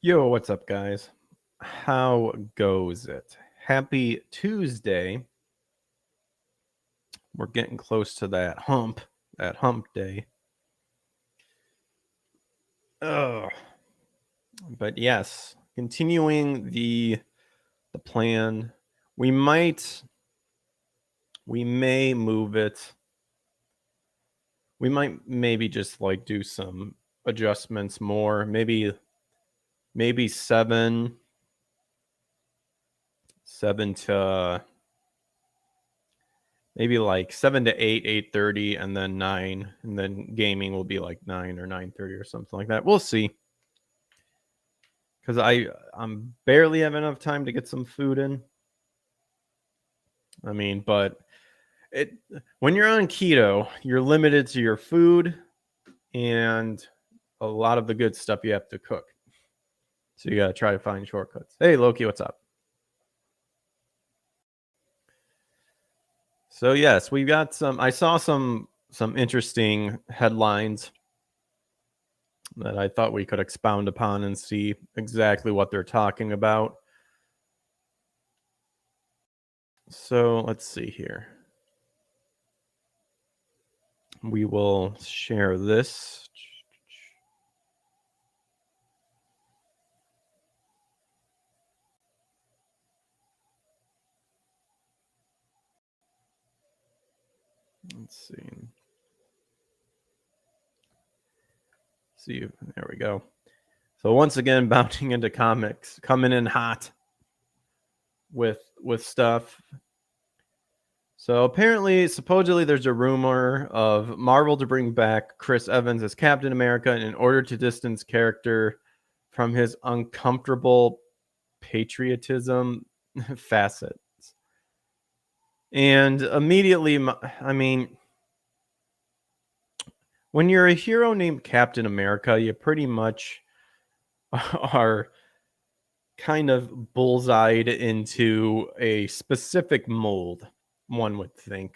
Yo, what's up, guys? How goes it? Happy Tuesday. We're getting close to that hump day. Ugh. But yes, continuing the plan. We may move it. We might maybe just like do some adjustments more. Maybe seven to maybe like 7 to 8, 8:30, and then 9, and then gaming will be like 9 or 9:30 or something like that. We'll see. Because I'm barely have enough time to get some food in. I mean, but it when you're on keto, you're limited to your food and a lot of the good stuff you have to cook. So you gotta try to find shortcuts. Hey Loki, what's up? So yes, we've got some. I saw some interesting headlines that I thought we could expound upon and see exactly what they're talking about. So let's see here. We will share this. Let's see. See, there we go. So once again, bouncing into comics, coming in hot with stuff. So apparently, supposedly, there's a rumor of Marvel to bring back Chris Evans as Captain America in order to distance character from his uncomfortable patriotism facets. And immediately, I mean, when you're a hero named Captain America, you pretty much are kind of bullseyed into a specific mold, one would think.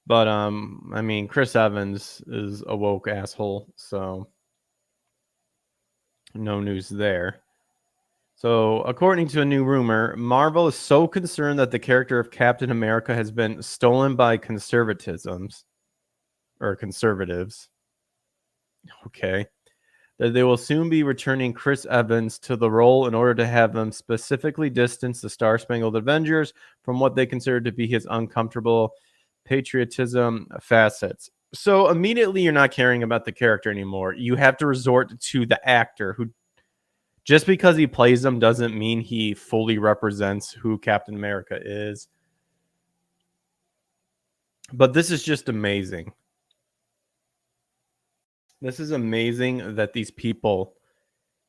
But I mean, Chris Evans is a woke asshole, so no news there. So, according to a new rumor, Marvel is so concerned that the character of Captain America has been stolen by conservatives. Okay. That they will soon be returning Chris Evans to the role in order to have them specifically distance the Star Spangled Avengers from what they consider to be his uncomfortable patriotism facets. So immediately you're not caring about the character anymore. You have to resort to the actor who, just because he plays them doesn't mean he fully represents who Captain America is. But this is just amazing. This is amazing that these people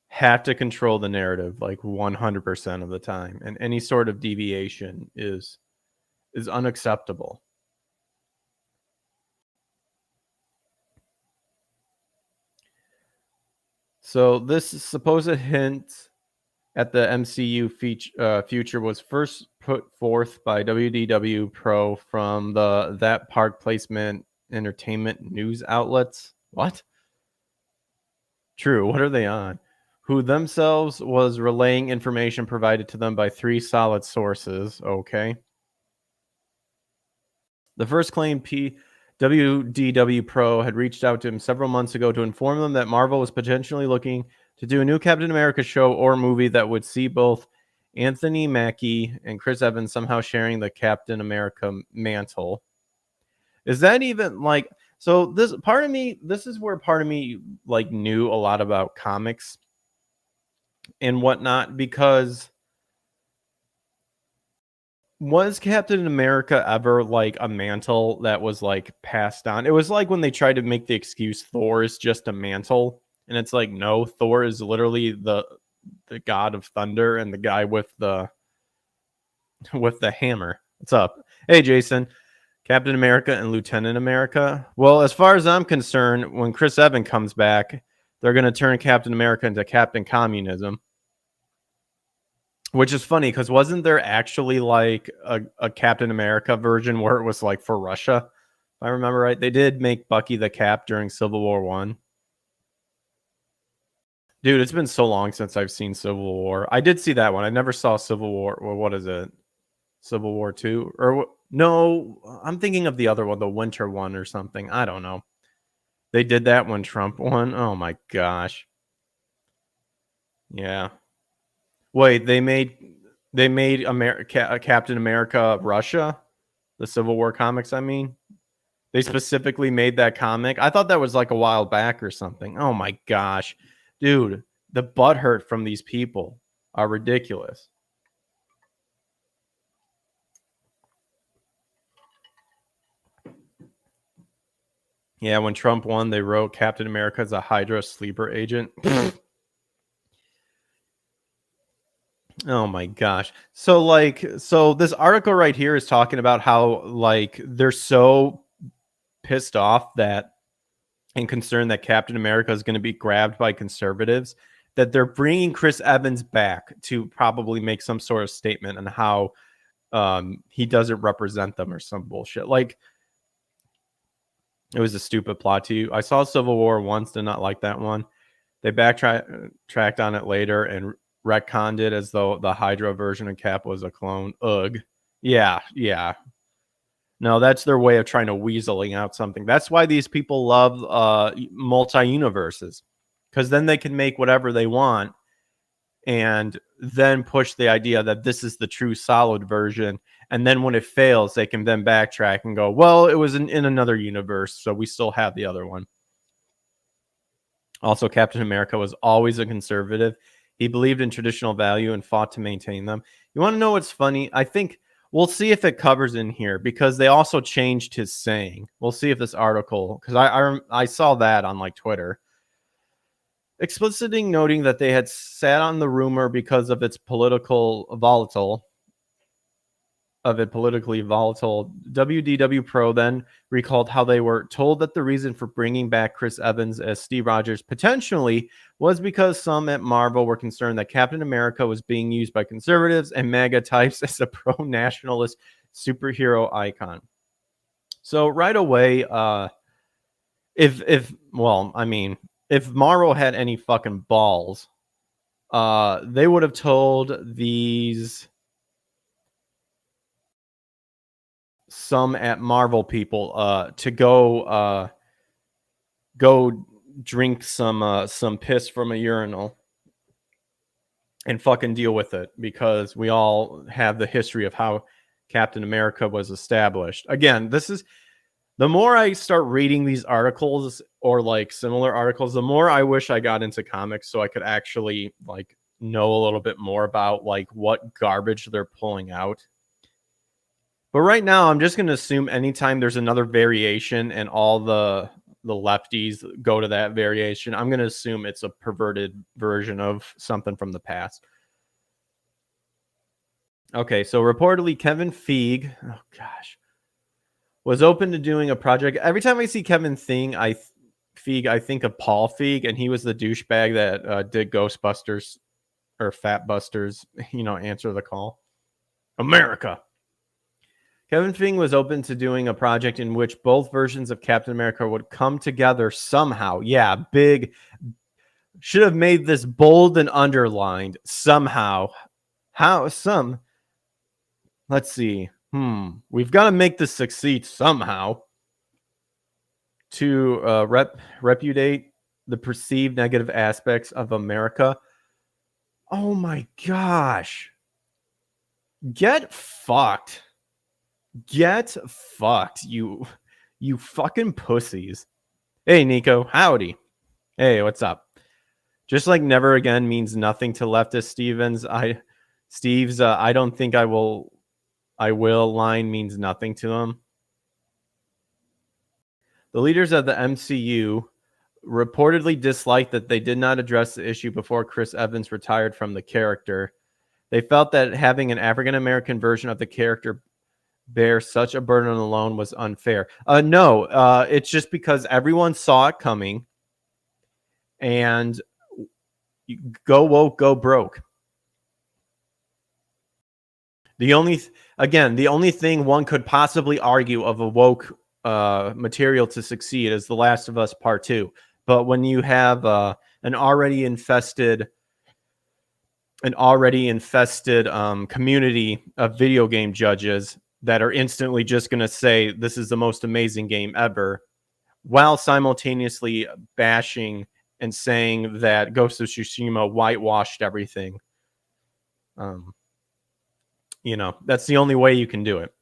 have to control the narrative like 100% of the time, and any sort of deviation is unacceptable. So this supposed hint at the MCU future was first put forth by WDW Pro from the That Park Placement Entertainment news outlets. What? True. What are they on? Who themselves was relaying information provided to them by 3 solid sources. Okay. The first claim WDW Pro had reached out to him several months ago to inform them that Marvel was potentially looking to do a new Captain America show or movie that would see both Anthony Mackie and Chris Evans somehow sharing the Captain America mantle. Is that even like so this is where part of me like knew a lot about comics and whatnot, because was Captain America ever like a mantle that was like passed on? It was like when they tried to make the excuse Thor is just a mantle, and it's like, no, Thor is literally the god of thunder and the guy with the hammer. What's up? Hey Jason. Captain America and Lieutenant America. Well, as far as I'm concerned, when Chris Evans comes back, they're going to turn Captain America into Captain Communism. Which is funny because wasn't there actually like a Captain America version where it was like for Russia? If I remember right, they did make Bucky the Cap during Civil War 1. Dude, it's been so long since I've seen Civil War. I did see that one. I never saw Civil War. Or what is it? Civil War 2? Or no, I'm thinking of the other one, the winter one or something. I don't know. They did that when Trump won. Oh my gosh. Yeah. Wait, they made Captain America Russia, the Civil War comics, I mean. They specifically made that comic. I thought that was like a while back or something. Oh my gosh. Dude, the butthurt from these people are ridiculous. Yeah, when Trump won, they wrote Captain America as a Hydra sleeper agent. Oh my gosh. So this article right here is talking about how like they're so pissed off that and concerned that Captain America is going to be grabbed by conservatives that they're bringing Chris Evans back to probably make some sort of statement on how he doesn't represent them or some bullshit. Like it was a stupid plot to you. I saw Civil War once, did not like that one. They backtracked on it later and retconned it as though the Hydra version of Cap was a clone. Ugh. Yeah. No, that's their way of trying to weaseling out something. That's why these people love multi-universes, because then they can make whatever they want and then push the idea that this is the true solid version. And then when it fails, they can then backtrack and go, well, it was in another universe, so we still have the other one. Also, Captain America was always a conservative. He believed in traditional value and fought to maintain them. You want to know what's funny? I think we'll see if it covers in here because they also changed his saying. We'll see if this article, because I saw that on like Twitter. Explicitly noting that they had sat on the rumor because of its politically volatile, WDW Pro then recalled how they were told that the reason for bringing back Chris Evans as Steve Rogers potentially was because some at Marvel were concerned that Captain America was being used by conservatives and MAGA types as a pro-nationalist superhero icon. So right away, if Marvel had any fucking balls, they would have told these some at Marvel people to go drink some piss from a urinal and fucking deal with it, because we all have the history of how Captain America was established. Again, this is the more I start reading these articles or like similar articles, the more I wish I got into comics so I could actually like know a little bit more about like what garbage they're pulling out. But right now, I'm just going to assume anytime there's another variation and all the lefties go to that variation, I'm going to assume it's a perverted version of something from the past. Okay, so reportedly Kevin Feige, was open to doing a project. Every time I see Kevin Feige, I think of Paul Feig, and he was the douchebag that did Ghostbusters or Fat Busters, Answer the Call. America. Kevin Feige was open to doing a project in which both versions of Captain America would come together somehow. Yeah, big. Should have made this bold and underlined somehow. How? Let's see. We've got to make this succeed somehow. To repudiate the perceived negative aspects of America. Oh my gosh. Get fucked. Get fucked, you fucking pussies. Hey, Nico. Howdy. Hey, what's up? Just like never again means nothing to leftist Steve's I don't think I will line means nothing to them. The leaders of the MCU reportedly disliked that they did not address the issue before Chris Evans retired from the character. They felt that having an African-American version of the character bear such a burden alone was unfair. No, it's just because everyone saw it coming, and go woke, go broke. The only thing one could possibly argue of a woke material to succeed is The Last of Us Part 2. But when you have an already infested community of video game judges that are instantly just going to say this is the most amazing game ever, while simultaneously bashing and saying that Ghost of Tsushima whitewashed everything. That's the only way you can do it.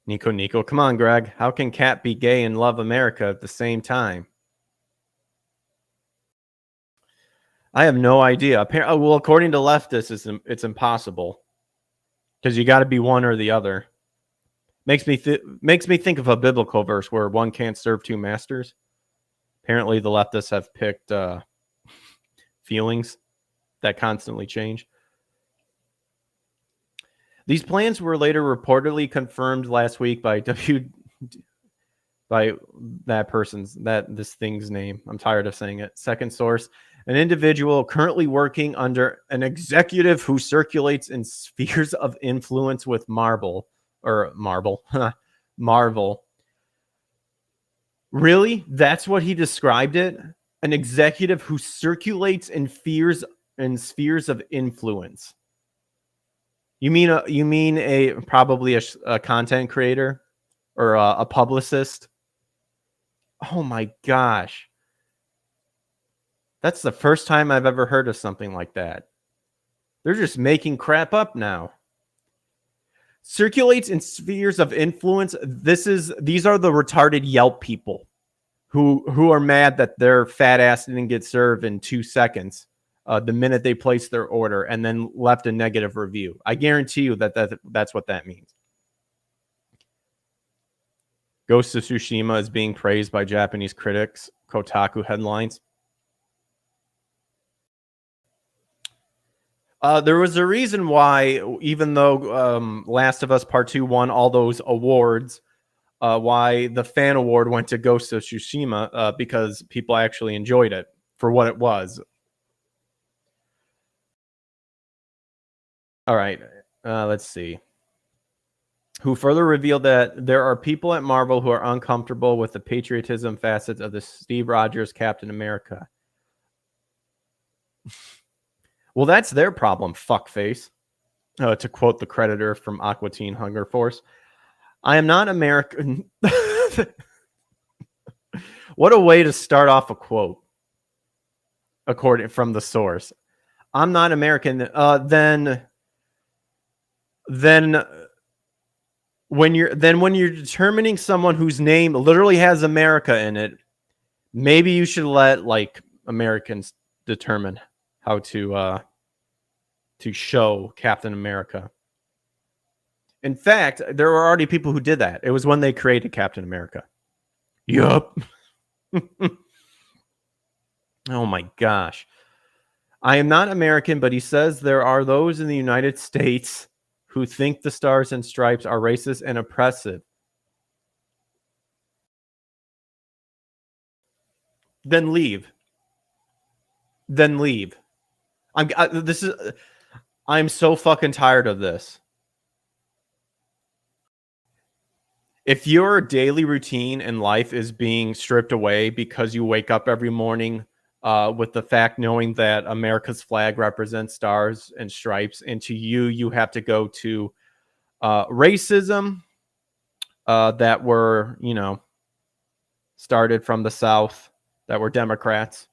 Nico, come on, Greg. How can Cat be gay and love America at the same time? I have no idea. Well, according to leftists, it's impossible because you got to be one or the other. Makes me think of a biblical verse where one can't serve two masters. Apparently, the leftists have picked feelings that constantly change. These plans were later reportedly confirmed last week by this thing's name. I'm tired of saying it. Second source, an individual currently working under an executive who circulates in spheres of influence with Marvel. Really? That's what he described it? An executive who circulates in spheres of influence. You mean probably a content creator or a publicist? Oh my gosh. That's the first time I've ever heard of something like that. They're just making crap up now. Circulates in spheres of influence. These are the retarded Yelp people who are mad that their fat ass didn't get served in 2 seconds. The minute they placed their order and then left a negative review. I guarantee you that's what that means. Ghost of Tsushima is being praised by Japanese critics, Kotaku headlines. There was a reason why, even though Last of Us Part 2 won all those awards, why the fan award went to Ghost of Tsushima, because people actually enjoyed it for what it was. All right, let's see. Who further revealed that there are people at Marvel who are uncomfortable with the patriotism facets of the Steve Rogers Captain America. Well, that's their problem, fuckface. To quote the creditor from Aqua Teen Hunger Force, I am not American. What a way to start off a quote, according from the source. I'm not American. Then when you're determining someone whose name literally has America in it, maybe you should let like Americans determine how to show Captain America. In fact, there were already people who did that. It was when they created Captain America. Yup. Oh my gosh. I am not American, but he says there are those in the United States who think the Stars and Stripes are racist and oppressive. Then leave. I'm so fucking tired of this. If your daily routine in life is being stripped away because you wake up every morning with the fact knowing that America's flag represents stars and stripes, and to you have to go to racism that were, started from the South, that were Democrats,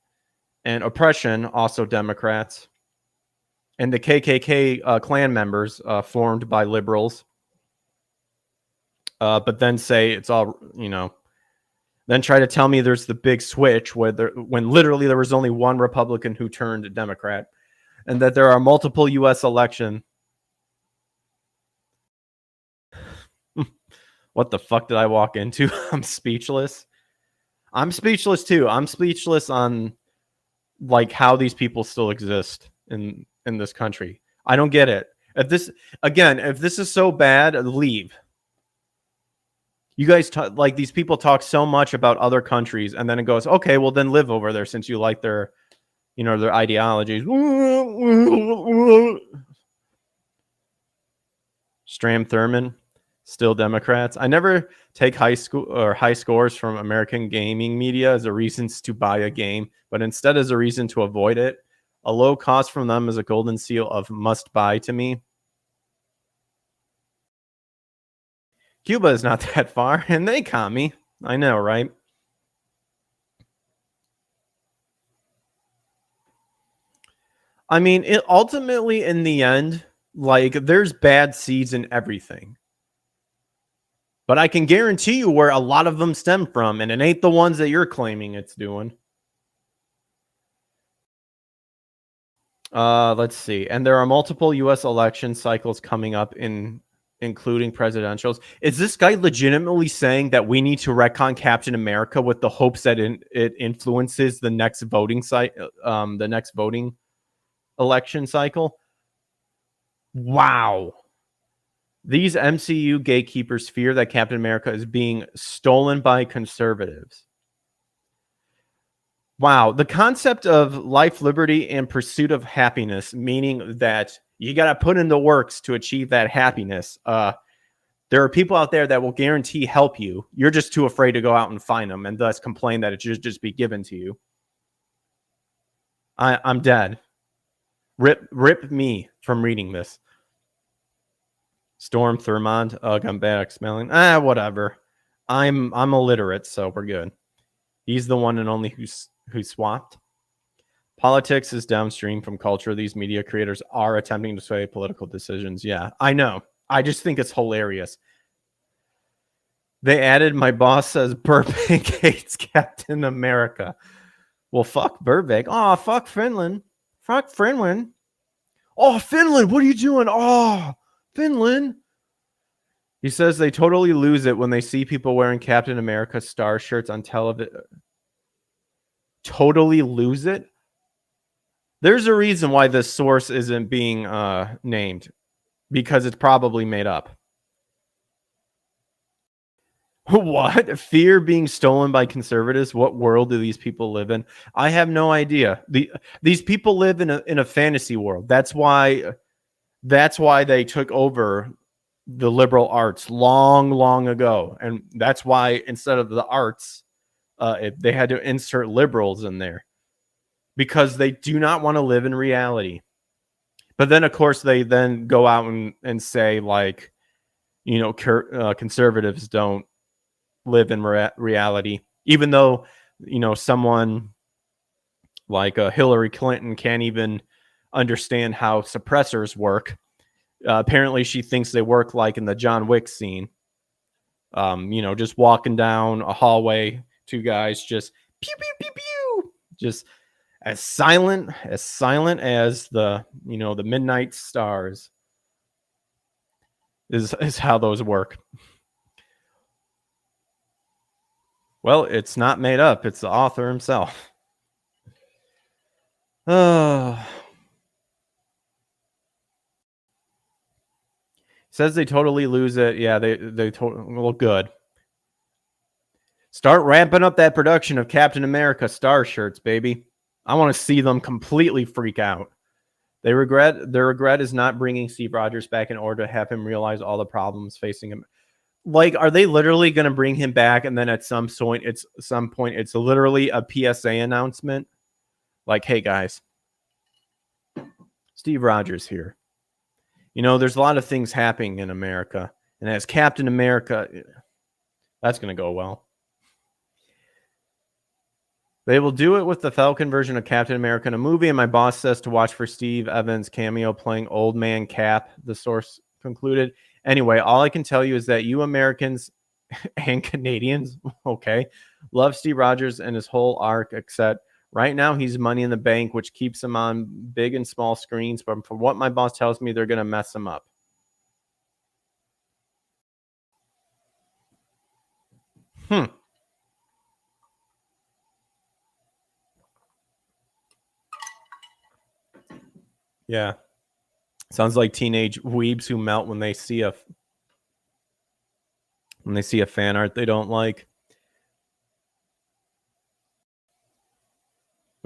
and oppression, also Democrats, and the KKK Klan members formed by liberals. But then say it's all, then try to tell me there's the big switch when literally there was only one Republican who turned Democrat, and that there are multiple U.S. election. What the fuck did I walk into? I'm speechless. I'm speechless too. I'm speechless on like how these people still exist in this country. I don't get it. If this is so bad, leave. You guys like these people talk so much about other countries, and then it goes, okay, well then live over there since you like their, their ideologies. Stram Thurmond, Still Democrats. I never take high scores from American gaming media as a reasons to buy a game, but instead as a reason to avoid it. A low cost from them is a golden seal of must buy to me. Cuba is not that far, and they caught me. I know, right? I mean, ultimately, in the end, like, there's bad seeds in everything. But I can guarantee you where a lot of them stem from, and it ain't the ones that you're claiming it's doing. Let's see. And there are multiple US election cycles coming up including presidentials. Is this guy legitimately saying that we need to retcon Captain America with the hopes that it influences the next voting the next voting election cycle? Wow. These MCU gatekeepers fear that Captain America is being stolen by conservatives. Wow, the concept of life, liberty, and pursuit of happiness, meaning that you got to put in the works to achieve that happiness. There are people out there that will guarantee help you. You're just too afraid to go out and find them, and thus complain that it should just be given to you. I'm dead. Rip me from reading this. Storm Thurmond. Ugh, I'm bad at smelling. Whatever. I'm illiterate, so we're good. He's the one and only who swapped. Politics is downstream from culture. These media creators are attempting to sway political decisions. Yeah, I know. I just think it's hilarious. They added, my boss says Burbank hates Captain America. Well, fuck Burbank. Oh, fuck Finland. Fuck Finland. Oh, Finland, what are you doing? Oh, Finland. He says they totally lose it when they see people wearing Captain America star shirts on television. Totally lose it? There's a reason why this source isn't being named, because it's probably made up. What? Fear being stolen by conservatives? What world do these people live in? I have no idea. These people live in a fantasy world. That's why they took over the liberal arts long ago, and that's why instead of the arts, they had to insert liberals in there, because they do not want to live in reality. But then, of course, they then go out and say, like, conservatives don't live in reality, even though, someone like Hillary Clinton can't even understand how suppressors work. Apparently, she thinks they work like in the John Wick scene. Just walking down a hallway, two guys just pew pew pew pew, just as silent as the midnight stars is how those work. Well, it's not made up. It's the author himself. Says they totally lose it. Yeah, they look good. Start ramping up that production of Captain America star shirts, baby. I want to see them completely freak out. Their regret is not bringing Steve Rogers back in order to have him realize all the problems facing him. Like, are they literally going to bring him back, and then at some point it's literally a PSA announcement, like, hey guys, Steve Rogers here. There's a lot of things happening in America, and as Captain America, that's going to go well. They will do it with the Falcon version of Captain America in a movie, and my boss says to watch for Steve Evans' cameo playing Old Man Cap, the source concluded. Anyway, all I can tell you is that you Americans and Canadians, okay, love Steve Rogers and his whole arc, except right now he's money in the bank, which keeps him on big and small screens. But from what my boss tells me, they're going to mess him up. Yeah. Sounds like teenage weebs who melt when they see a fan art they don't like.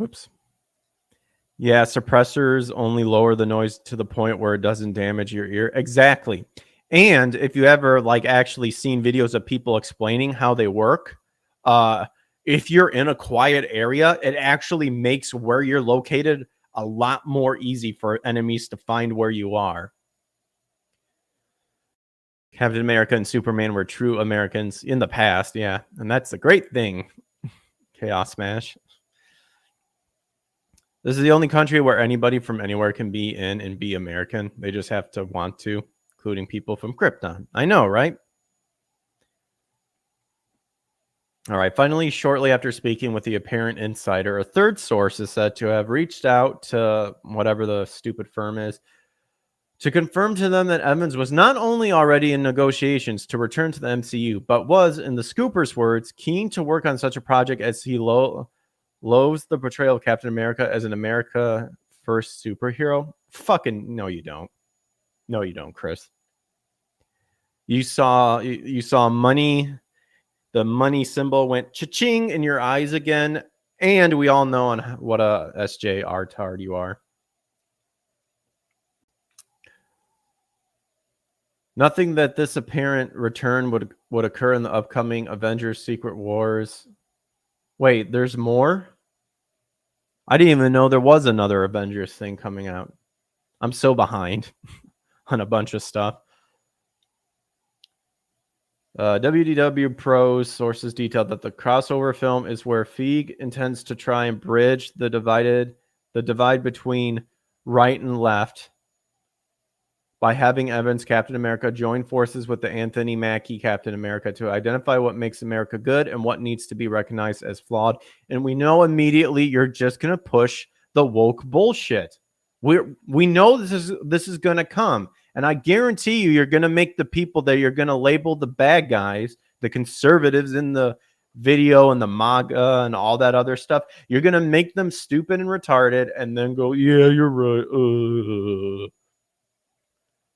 Oops. Yeah, suppressors only lower the noise to the point where it doesn't damage your ear. Exactly. And if you ever like actually seen videos of people explaining how they work, if you're in a quiet area, it actually makes where you're located a lot more easy for enemies to find where you are. Captain America and Superman were true Americans in the past, yeah, and that's a great thing. Chaos Smash. This is the only country where anybody from anywhere can be in and be American. They just have to want to, including people from Krypton. I know, right? All right. Finally, shortly after speaking with the apparent insider, a third source is said to have reached out to whatever the stupid firm is to confirm to them that Evans was not only already in negotiations to return to the MCU, but was, in the scooper's words, keen to work on such a project as he loathes the portrayal of Captain America as an America first superhero. Fucking no, you don't. No, you don't, Chris. You saw money. The money symbol went cha-ching in your eyes again, and we all know on what a SJR tard you are. Nothing that this apparent return would occur in the upcoming Avengers Secret Wars. Wait, there's more? I didn't even know there was another Avengers thing coming out. I'm so behind on a bunch of stuff. WDW Pros sources detailed that the crossover film is where Feig intends to try and bridge the divide between right and left by having Evans Captain America join forces with the Anthony Mackie Captain America to identify what makes America good and what needs to be recognized as flawed. And we know immediately you're just gonna push the woke bullshit. We know this is gonna come, and I guarantee you're gonna make the people that you're gonna label the bad guys, the conservatives in the video and the MAGA and all that other stuff. You're gonna make them stupid and retarded, and then go, "Yeah, you're right."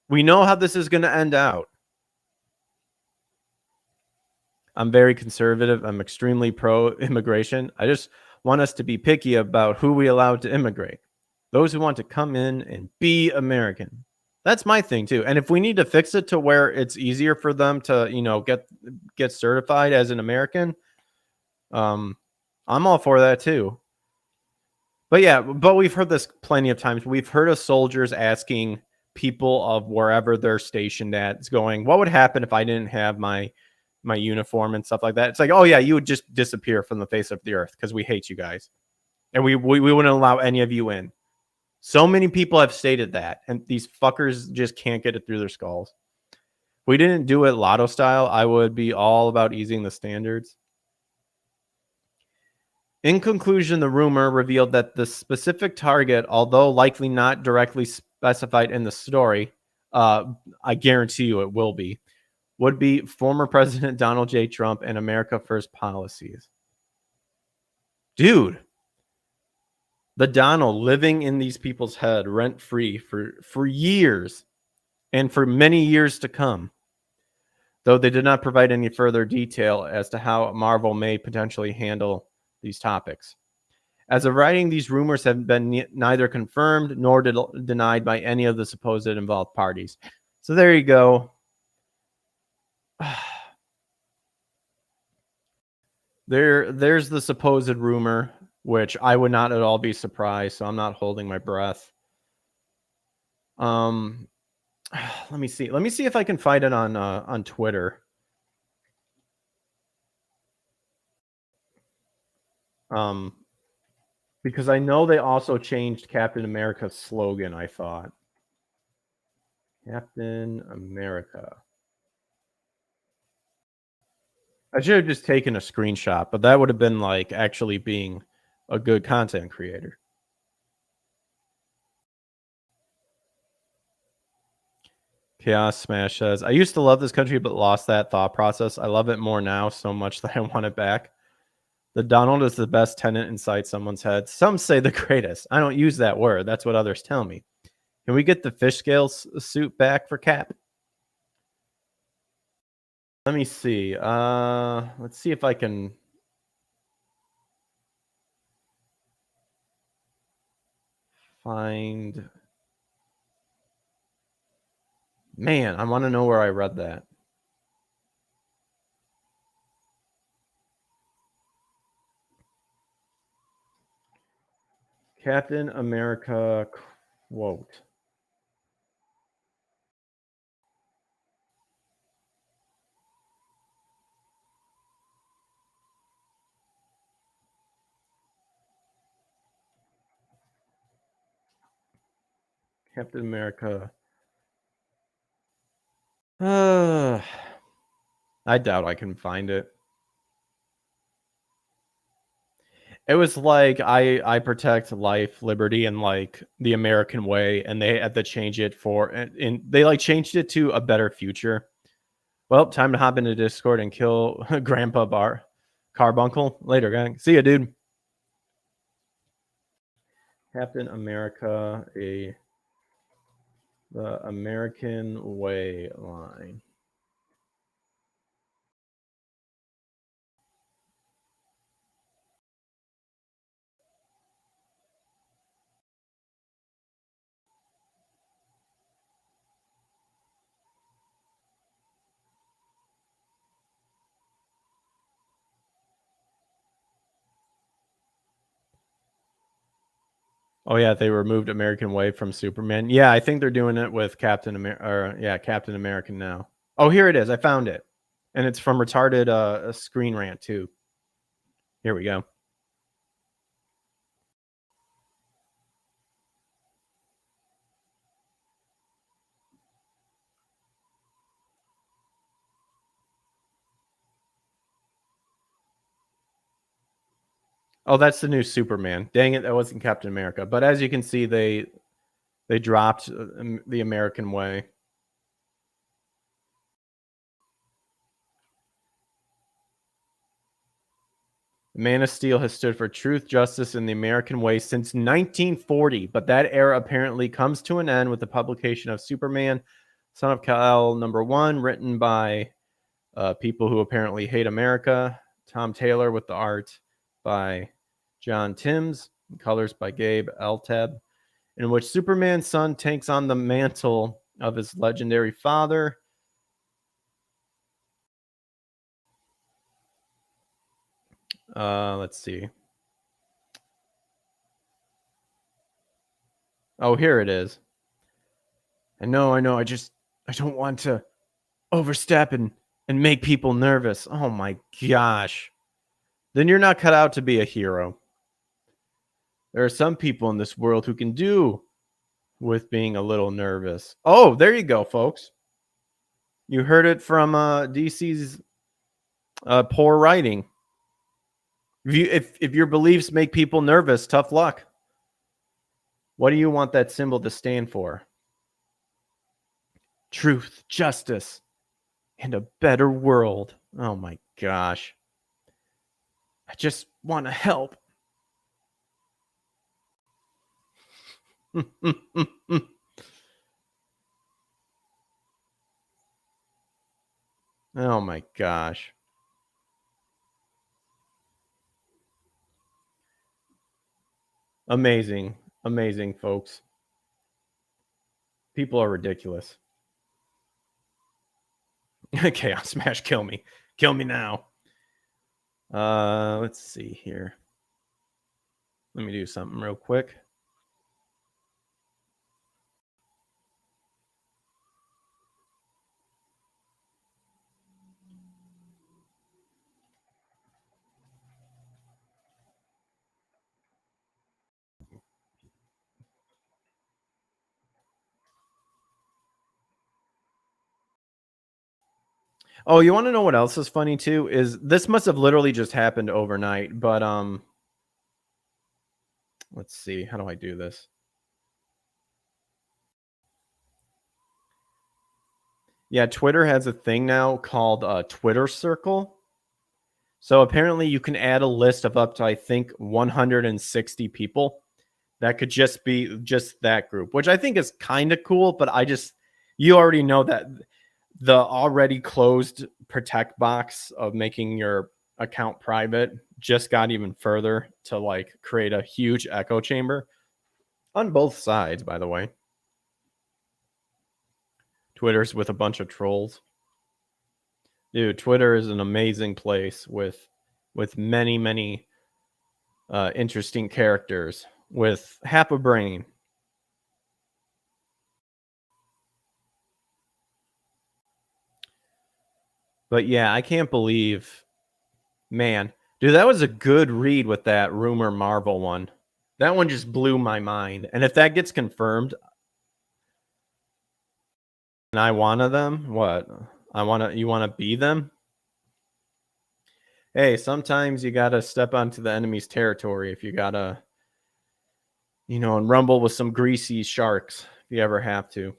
We know how this is going to end out. I'm very conservative. I'm extremely pro immigration. I just want us to be picky about who we allow to immigrate. Those who want to come in and be American. That's my thing too. And if we need to fix it to where it's easier for them to, get certified as an American, I'm all for that too. But we've heard this plenty of times. We've heard of soldiers asking people of wherever they're stationed at, it's going, what would happen if I didn't have my uniform and stuff like that? It's like, oh yeah, you would just disappear from the face of the earth because we hate you guys, and we wouldn't allow any of you in. So many people have stated that, and these fuckers just can't get it through their skulls. If we didn't do it lotto style, I would be all about easing the standards. In conclusion, the rumor revealed that the specific target, although likely not directly specified in the story, I guarantee you it will be, would be former President Donald J. Trump and America First policies. Dude, the Donald living in these people's head rent free for years and for many years to come, though they did not provide any further detail as to how Marvel may potentially handle these topics. As of writing, these rumors have been neither confirmed nor denied by any of the supposed involved parties. So there you go. There's the supposed rumor, which I would not at all be surprised, so I'm not holding my breath. Let me see. Let me see if I can find it on Twitter. Because I know they also changed Captain America's slogan, I thought. Captain America. I should have just taken a screenshot, but that would have been like actually being a good content creator. Chaos Smash says, I used to love this country, but lost that thought process. I love it more now so much that I want it back. The Donald is the best tenant inside someone's head. Some say the greatest. I don't use that word. That's what others tell me. Can we get the fish scales suit back for Cap? Let me see. Let's see if I can find Man, I want to know where I read that. Captain America quote. Captain America. I doubt I can find it. It was like I protect life, liberty, and like the American way, and they had to change it for and they like changed it to a better future. Well, time to hop into Discord and kill Grandpa Bar Carbuncle later, gang. See ya, dude. Captain America, the American Way line. Oh yeah, they removed American Way from Superman. Yeah, I think they're doing it with Captain America. Or yeah, Captain American now. Oh, here it is. I found it, and it's from retarded Screen Rant too. Here we go. Oh, that's the new Superman. Dang it, that wasn't Captain America. But as you can see, they dropped the American Way. Man of Steel has stood for truth, justice, and the American way since 1940, but that era apparently comes to an end with the publication of Superman, Son of Kal #1, written by people who apparently hate America. Tom Taylor with the art by John Timms, colors by Gabe Eltab, in which Superman's son takes on the mantle of his legendary father. Let's see. Oh, here it is. I know. I don't want to overstep and make people nervous. Oh my gosh. Then you're not cut out to be a hero. There are some people in this world who can do with being a little nervous. Oh, there you go, folks. You heard it from DC's poor writing. If your beliefs make people nervous, tough luck. What do you want that symbol to stand for? Truth, justice, and a better world. Oh my gosh. I just want to help. Oh my gosh. Amazing. Amazing, folks. People are ridiculous. Chaos Smash, kill me. Kill me now. Let's see here. Let me do something real quick. Oh, you want to know what else is funny too? Is this must have literally just happened overnight, but let's see. How do I do this? Yeah, Twitter has a thing now called Twitter Circle. So apparently you can add a list of up to I think 160 people. That could just be just that group, which I think is kind of cool, but you already know that the already closed protect box of making your account private just got even further to like create a huge echo chamber on both sides, by the way. Twitter's with a bunch of trolls. Dude, Twitter is an amazing place with many, many interesting characters with half a brain. But yeah, I can't believe, man, dude, that was a good read with that rumor Marvel one. That one just blew my mind. And if that gets confirmed, and I wanna them, what? You wanna be them? Hey, sometimes you gotta step onto the enemy's territory if you gotta, and rumble with some greasy sharks if you ever have to.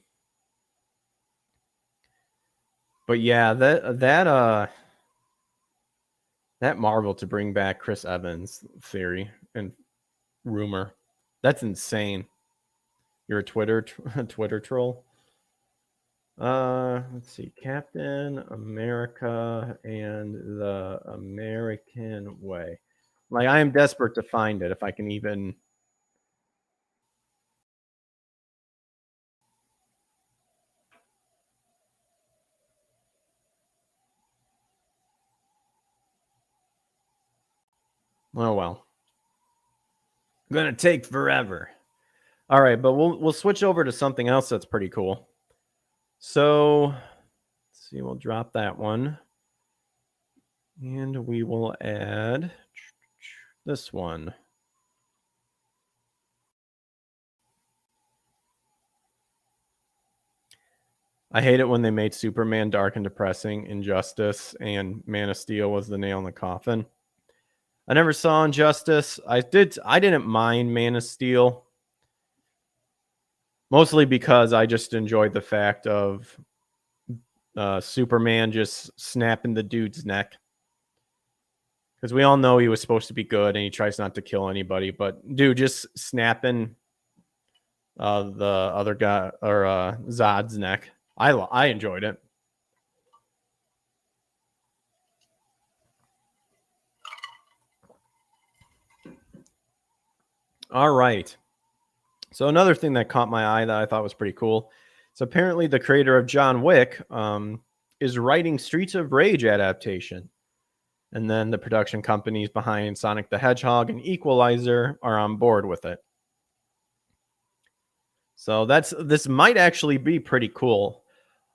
But yeah, that Marvel to bring back Chris Evans theory and rumor, that's insane. You're a Twitter troll. Let's see, Captain America and the American Way. Like, I am desperate to find it if I can even. Oh well, gonna take forever. All right, but we'll switch over to something else that's pretty cool. So, let's see, we'll drop that one, and we will add this one. I hate it when they made Superman dark and depressing. Injustice and Man of Steel was the nail in the coffin. I never saw Injustice. I didn't mind Man of Steel, mostly because I just enjoyed the fact of Superman just snapping the dude's neck. Because we all know he was supposed to be good and he tries not to kill anybody, but dude, just snapping the other guy or Zod's neck. I enjoyed it. All right. So another thing that caught my eye that I thought was pretty cool. So apparently the creator of John Wick is writing Streets of Rage adaptation. And then the production companies behind Sonic the Hedgehog and Equalizer are on board with it. So this might actually be pretty cool.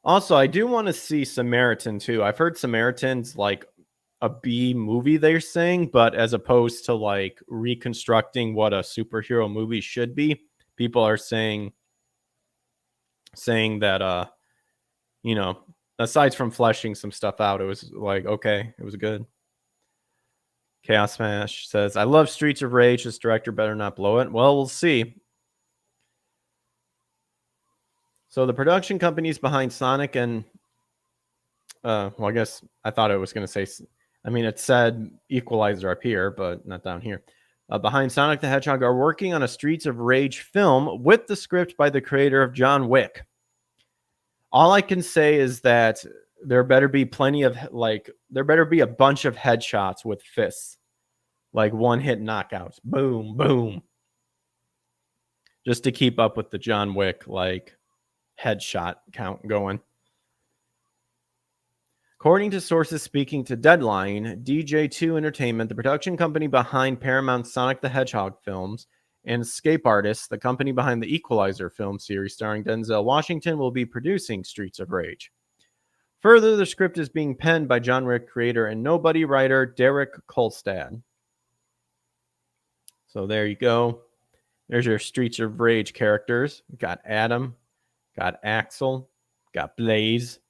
Also, I do want to see Samaritan too. I've heard Samaritan's like a B movie, they're saying, but as opposed to like reconstructing what a superhero movie should be, people are saying that aside from fleshing some stuff out, it was like, okay, it was good. Chaos Smash says, I love Streets of Rage. This director better not blow it. Well, we'll see. So the production companies behind Sonic and I guess I thought it was going to say, it said Equalizer up here, but not down here. Behind Sonic the Hedgehog are working on a Streets of Rage film with the script by the creator of John Wick. All I can say is that there better be a bunch of headshots with fists, like one-hit knockouts. Boom, boom. Just to keep up with the John Wick, like, headshot count going. According to sources speaking to Deadline, DJ2 Entertainment, the production company behind Paramount's Sonic the Hedgehog films, and Escape Artists, the company behind the Equalizer film series starring Denzel Washington, will be producing Streets of Rage. Further, the script is being penned by John Wick creator and Nobody writer Derek Kolstad. So there you go. There's your Streets of Rage characters. We got Adam, got Axel, got Blaze.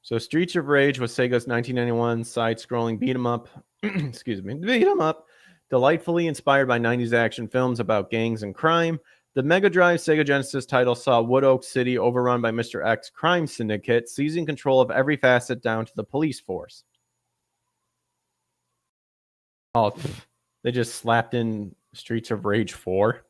So Streets of Rage was Sega's 1991 side-scrolling beat-em-up, beat-em-up, delightfully inspired by 90s action films about gangs and crime. The Mega Drive Sega Genesis title saw Wood Oak City overrun by Mr. X crime syndicate, seizing control of every facet down to the police force. Oh, they just slapped in Streets of Rage 4.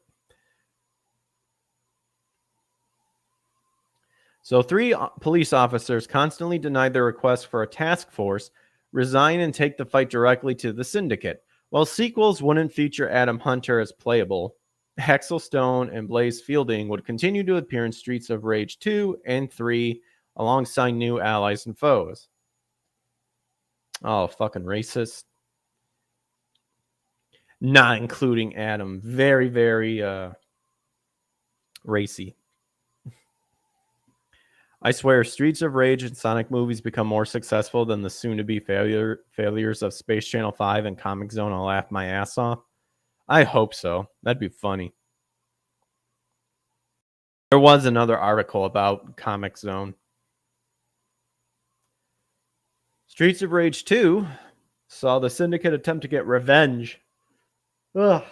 So 3 police officers constantly denied their request for a task force, resign, and take the fight directly to the syndicate. While sequels wouldn't feature Adam Hunter as playable, Axel Stone and Blaze Fielding would continue to appear in Streets of Rage 2 and 3 alongside new allies and foes. Oh, fucking racist. Not including Adam. Very, very racy. I swear, Streets of Rage and Sonic movies become more successful than the soon-to-be failures of Space Channel 5 and Comic Zone. I'll laugh my ass off. I hope so. That'd be funny. There was another article about Comic Zone. Streets of Rage 2 saw the Syndicate attempt to get revenge. Ugh.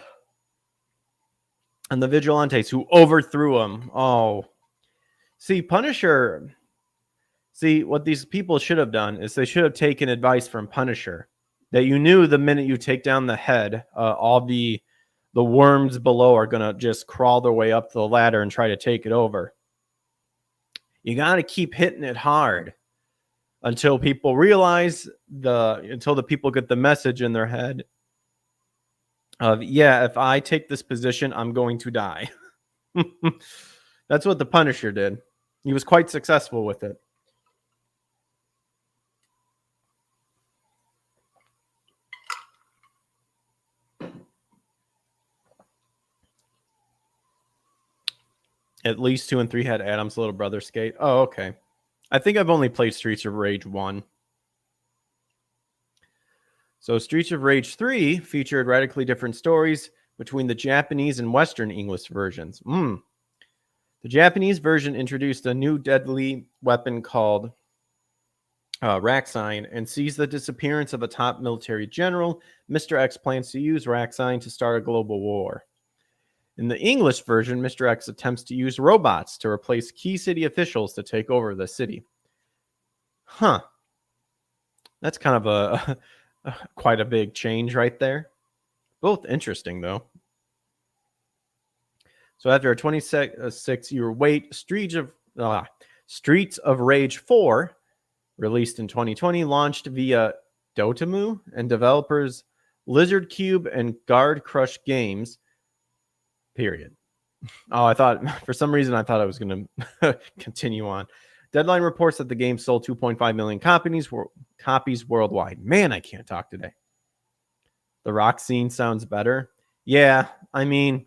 And the Vigilantes who overthrew him. Oh. See, Punisher... See, what these people should have done is they should have taken advice from Punisher. That you knew the minute you take down the head, all the worms below are going to just crawl their way up the ladder and try to take it over. You got to keep hitting it hard until people realize until the people get the message in their head of, yeah, if I take this position, I'm going to die. That's what the Punisher did. He was quite successful with it. At least 2 and 3 had Adam's little brother skate. Oh, okay. I think I've only played Streets of Rage 1. So Streets of Rage 3 featured radically different stories between the Japanese and Western English versions. The Japanese version introduced a new deadly weapon called Raxine and sees the disappearance of a top military general. Mr. X plans to use Raxine to start a global war. In the English version, Mr. X attempts to use robots to replace key city officials to take over the city. Huh. That's kind of quite a big change right there. Both interesting, though. So after a 26-year wait, Streets of Rage 4, released in 2020, launched via Dotemu and developers Lizard Cube and Guard Crush Games. Period. Oh, I thought, for some reason, I thought I was going to continue on. Deadline reports that the game sold 2.5 million copies worldwide. Man, I can't talk today. The rock scene sounds better. Yeah, I mean,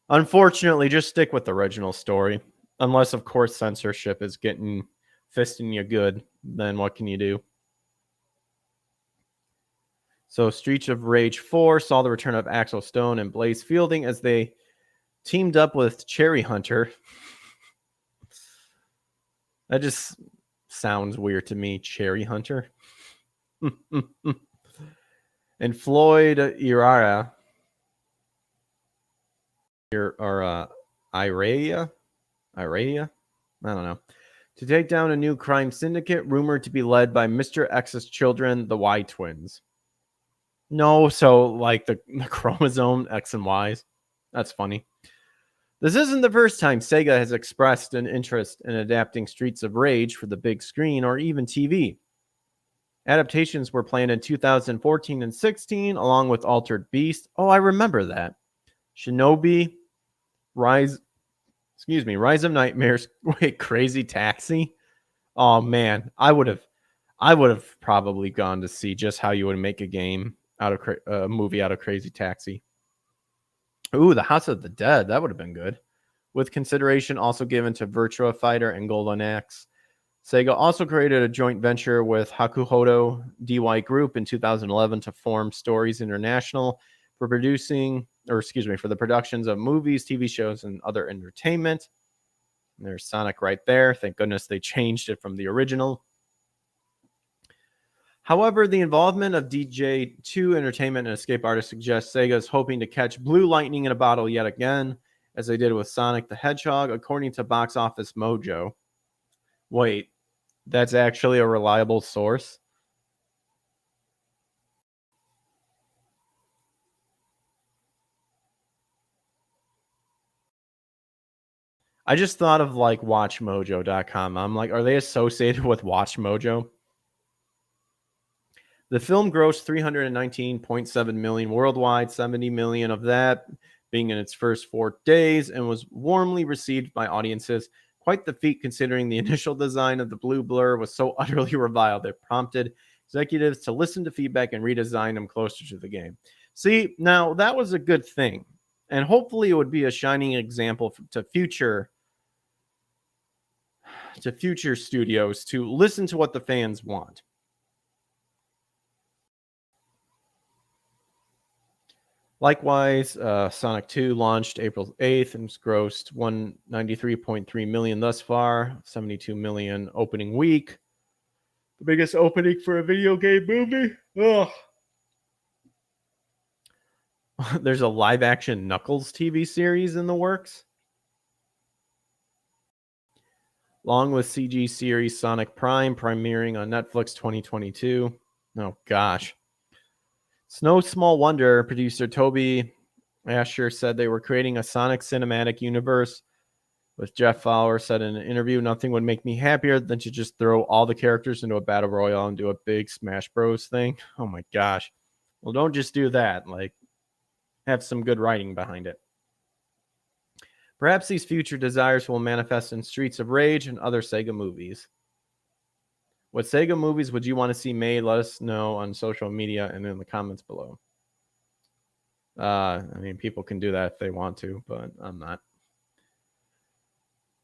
unfortunately, just stick with the original story. Unless, of course, censorship is fisting you good. Then what can you do? So Streets of Rage 4 saw the return of Axel Stone and Blaze Fielding as they teamed up with Cherry Hunter. That just sounds weird to me, Cherry Hunter. And Floyd Iraya. Or Iraya? I don't know. To take down a new crime syndicate rumored to be led by Mr. X's children, the Y twins. No, so like the chromosome X and Y's. That's funny. This isn't the first time Sega has expressed an interest in adapting Streets of Rage for the big screen or even TV. Adaptations were planned in 2014 and 16, along with Altered Beast. Oh, I remember that. Shinobi, Rise of Nightmares. Wait, Crazy Taxi? Oh man, I would have probably gone to see just how you would make a movie out of Crazy Taxi. Ooh, The House of the Dead. That would have been good. With consideration also given to Virtua Fighter and Golden Axe. Sega also created a joint venture with Hakuhodo DY Group in 2011 to form Stories International for the productions of movies, TV shows, and other entertainment. And there's Sonic right there. Thank goodness they changed it from the original. However, the involvement of DJ2 Entertainment and Escape Artists suggests Sega is hoping to catch Blue Lightning in a bottle yet again, as they did with Sonic the Hedgehog, according to Box Office Mojo. Wait, that's actually a reliable source? I just thought of like WatchMojo.com. I'm like, are they associated with WatchMojo? The film grossed $319.7 million worldwide, $70 million of that being in its first 4 days, and was warmly received by audiences. Quite the feat considering the initial design of the blue blur was so utterly reviled it prompted executives to listen to feedback and redesign them closer to the game. See, now that was a good thing, and hopefully it would be a shining example to future studios to listen to what the fans want. Likewise, Sonic 2 launched April 8th and has grossed $193.3 million thus far, $72 million opening week. The biggest opening for a video game movie. Ugh. There's a live action Knuckles TV series in the works, along with CG series Sonic Prime premiering on Netflix 2022. Oh gosh. It's no small wonder producer Toby Asher said they were creating a Sonic cinematic universe. With Jeff Fowler said in an interview, nothing would make me happier than to just throw all the characters into a battle royale and do a big Smash Bros thing. Oh my gosh. Well, don't just do that. Like, have some good writing behind it. Perhaps these future desires will manifest in Streets of Rage and other Sega movies. What Sega movies would you want to see made? Let us know on social media and in the comments below. I mean, people can do that if they want to, but I'm not.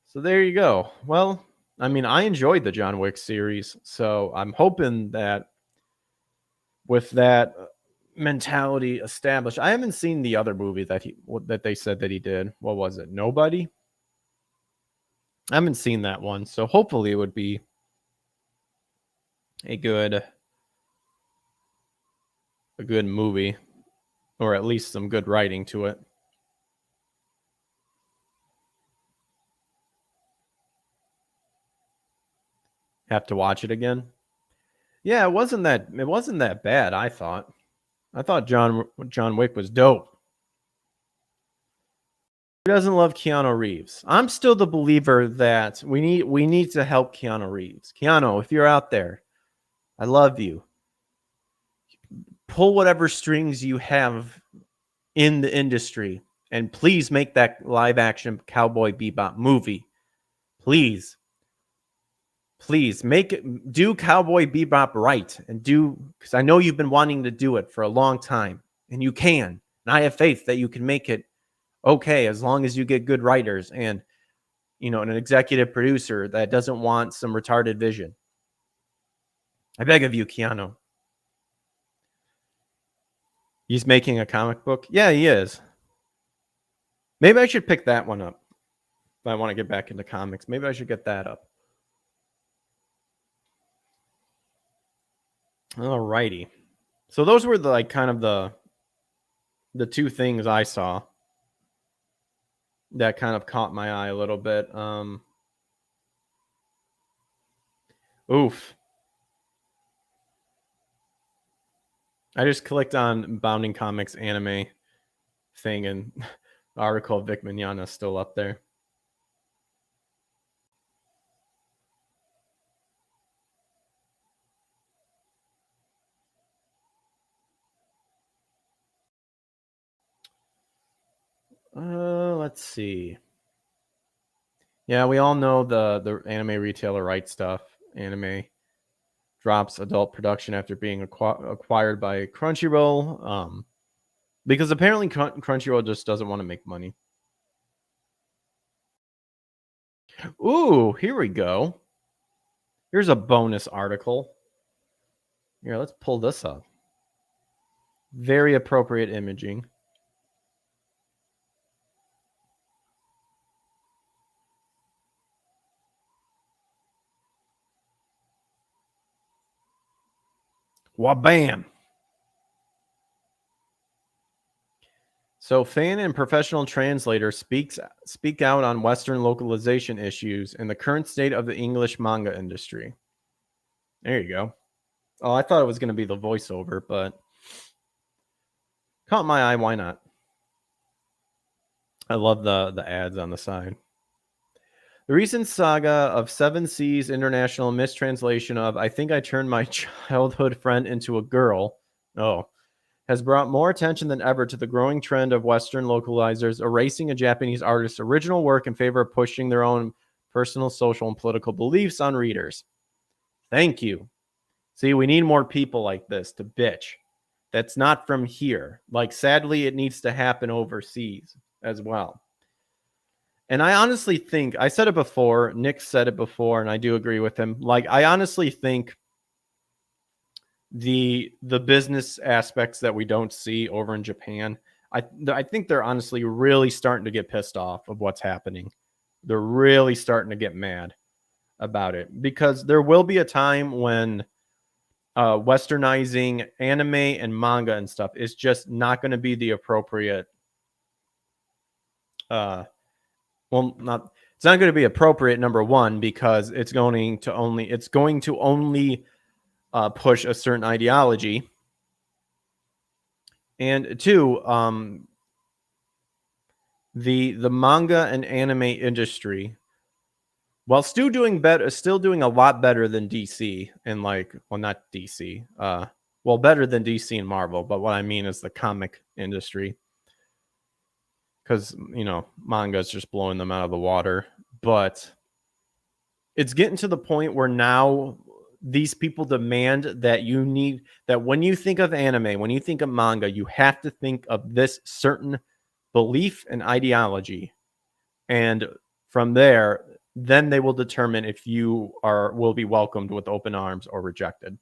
So there you go. Well, I mean, I enjoyed the John Wick series, so I'm hoping that with that mentality established, I haven't seen the other movie that they said that he did. What was it? Nobody? I haven't seen that one, so hopefully it would be a good movie, or at least some good writing to it. Have to watch it again. Yeah, it wasn't that bad. I thought John Wick was dope. Who doesn't love Keanu Reeves? I'm still the believer that we need to help Keanu Reeves. Keanu, if you're out there, I love you. Pull whatever strings you have in the industry, and please make that live action Cowboy Bebop movie. Please do Cowboy Bebop right, and because I know you've been wanting to do it for a long time, and you can. And I have faith that you can make it okay as long as you get good writers and an executive producer that doesn't want some retarded vision. I beg of you, Keanu. He's making a comic book? Yeah, he is. Maybe I should pick that one up. If I want to get back into comics, maybe I should get that up. Alrighty. So those were the two things I saw that kind of caught my eye a little bit. Oof. I just clicked on Bounding Comics anime thing, and the article of Vic Mignogna is still up there. Let's see. Yeah, we all know the anime retailer Right Stuff Anime drops adult production after being acquired by Crunchyroll. Because apparently Crunchyroll just doesn't want to make money. Ooh, here we go. Here's a bonus article. Here, let's pull this up. Very appropriate imaging. Wabam! So fan and professional translators speak out on Western localization issues and the current state of the English manga industry. There you go. Oh, I thought it was going to be the voiceover, but caught my eye. Why not? I love the ads on the side. The recent saga of Seven Seas International mistranslation of "I think I turned my childhood friend into a girl." Oh, has brought more attention than ever to the growing trend of Western localizers erasing a Japanese artist's original work in favor of pushing their own personal, social, and political beliefs on readers. Thank you. See, we need more people like this to bitch. That's not from here. Like, sadly, it needs to happen overseas as well. And I honestly think, I said it before, Nick said it before, and I do agree with him. Like, I honestly think the business aspects that we don't see over in Japan, I think they're honestly really starting to get pissed off of what's happening. They're really starting to get mad about it, because there will be a time when westernizing anime and manga and stuff is just not going to be the appropriate it's not going to be appropriate, number one, because it's going to only push a certain ideology, and two, the manga and anime industry, while still doing a lot better than DC, and not DC, better than DC and Marvel, but what I mean is the comic industry, because manga is just blowing them out of the water. But it's getting to the point where now these people demand that when you think of anime, when you think of manga, you have to think of this certain belief and ideology, and from there, then they will determine if you will be welcomed with open arms or rejected.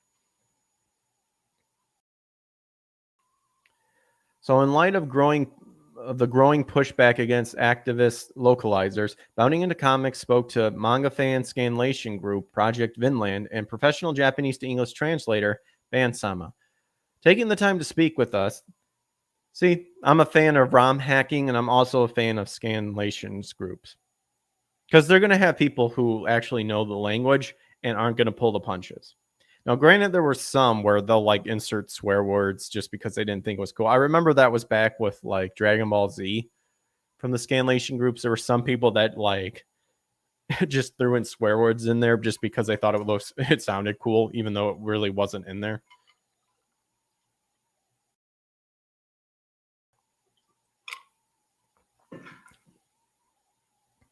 So in light of the growing pushback against activist localizers, Bounding into Comics spoke to manga fan scanlation group Project Vinland and professional Japanese to English translator Bansama. Taking the time to speak with us. See, I'm a fan of ROM hacking, and I'm also a fan of scanlations groups, because they're going to have people who actually know the language and aren't going to pull the punches. Now, granted, there were some where they'll insert swear words just because they didn't think it was cool. I remember that was back with Dragon Ball Z from the scanlation groups. There were some people that just threw in swear words in there just because they thought it sounded cool, even though it really wasn't in there.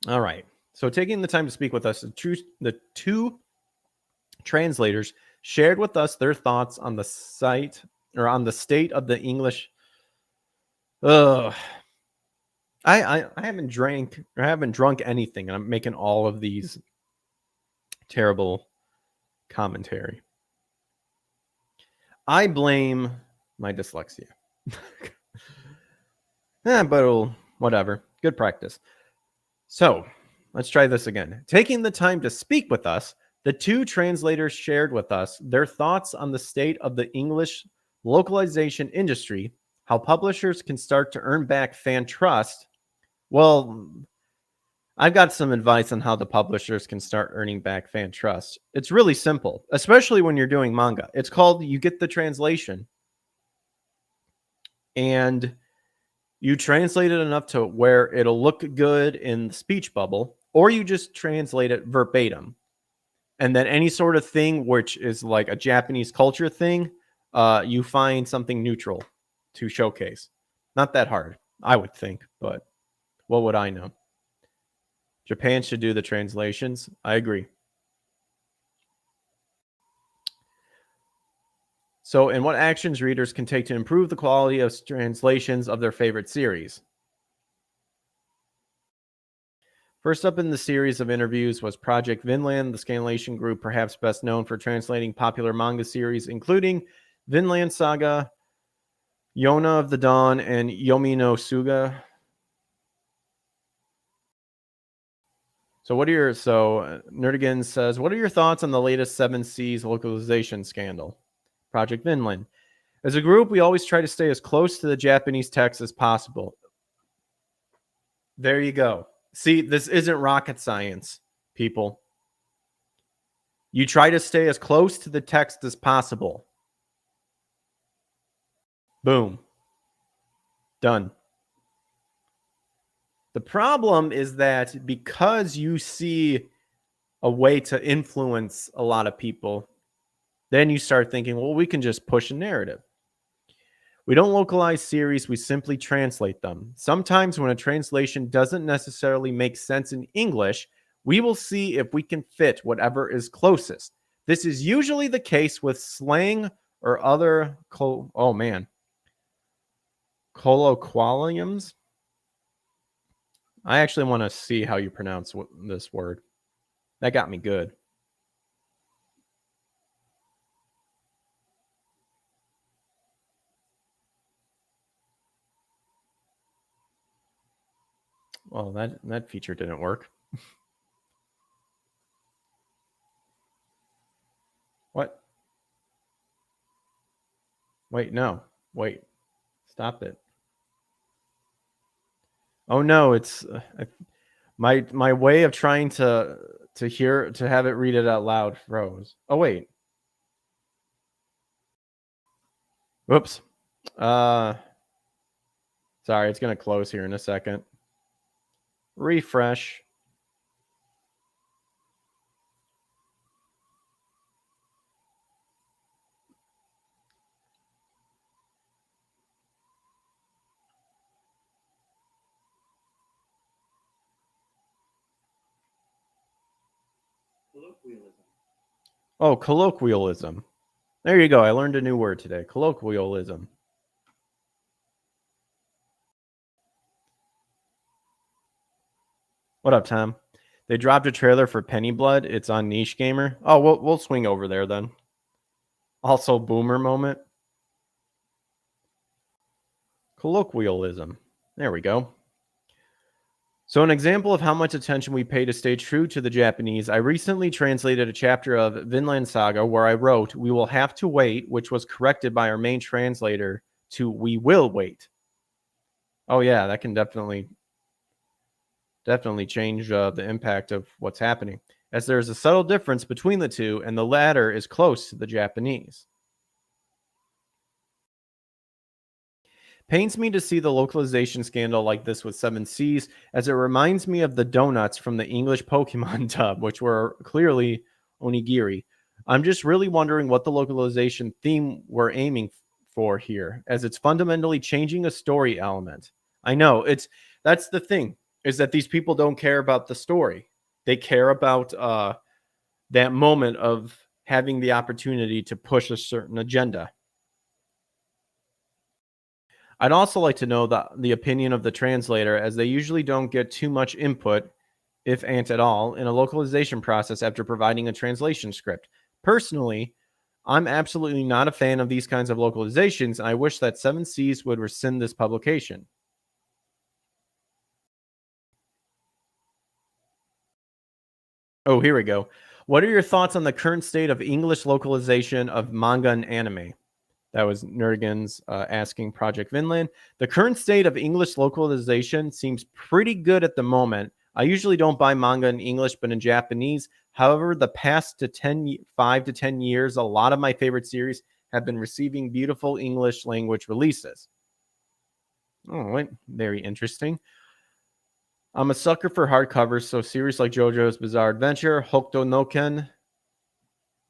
All right. So taking the time to speak with us, the two translators shared with us their thoughts on the state of the English. I haven't drunk anything, and I'm making all of these terrible commentary. I blame my dyslexia. But whatever. Good practice. So let's try this again. Taking the time to speak with us, the two translators shared with us their thoughts on the state of the English localization industry, how publishers can start to earn back fan trust. Well, I've got some advice on how the publishers can start earning back fan trust. It's really simple, especially when you're doing manga. It's called, you get the translation and you translate it enough to where it'll look good in the speech bubble, or you just translate it verbatim. And then any sort of thing which is like a Japanese culture thing, you find something neutral to showcase. Not that hard, I would think, but what would I know? Japan should do the translations. I agree. So, and what actions readers can take to improve the quality of translations of their favorite series? First up in the series of interviews was Project Vinland, the scanlation group perhaps best known for translating popular manga series, including Vinland Saga, Yona of the Dawn, and Yomi no Suga. So Nerdigan says, what are your thoughts on the latest Seven Seas localization scandal? Project Vinland. As a group, we always try to stay as close to the Japanese text as possible. There you go. See, this isn't rocket science, people. You try to stay as close to the text as possible. Boom. Done. The problem is that because you see a way to influence a lot of people, then you start thinking, well, we can just push a narrative. We don't localize series, we simply translate them. Sometimes, when a translation doesn't necessarily make sense in English, we will see if we can fit whatever is closest. This is usually the case with slang or other, colloquialisms. I actually want to see how you pronounce this word. That got me good. Well, that feature didn't work. What? Wait, no. Wait. Stop it. Oh no, it's my way of trying to have it read it out loud froze. Oh wait. Whoops. Uh Sorry, it's going to close here in a second. Refresh. Oh, colloquialism. There you go. I learned a new word today. Colloquialism. What up, Tom? They dropped a trailer for Penny Blood. It's on Niche Gamer. Oh, we'll swing over there then. Also, boomer moment. Colloquialism. There we go. So, an example of how much attention we pay to stay true to the Japanese, I recently translated a chapter of Vinland Saga where I wrote, "We will have to wait," which was corrected by our main translator to "We will wait." Oh, yeah, that can definitely change the impact of what's happening, as there is a subtle difference between the two, and the latter is close to the Japanese. Pains me to see the localization scandal like this with Seven Seas, as it reminds me of the donuts from the English Pokemon dub, which were clearly onigiri. I'm just really wondering what the localization theme we're aiming for here, as it's fundamentally changing a story element. I know that's the thing, is that these people don't care about the story. They care about that moment of having the opportunity to push a certain agenda. I'd also like to know the opinion of the translator, as they usually don't get too much input, if and at all, in a localization process after providing a translation script. Personally, I'm absolutely not a fan of these kinds of localizations, and I wish that Seven Seas would rescind this publication. Oh, here we go. What are your thoughts on the current state of English localization of manga and anime? That was Nergens asking Project Vinland. The current state of English localization seems pretty good at the moment. I usually don't buy manga in English, but in Japanese. However, the past 5 to 10 years, a lot of my favorite series have been receiving beautiful English language releases. Oh, wait, very interesting. I'm a sucker for hardcovers, so series like JoJo's Bizarre Adventure, Hokuto no Ken,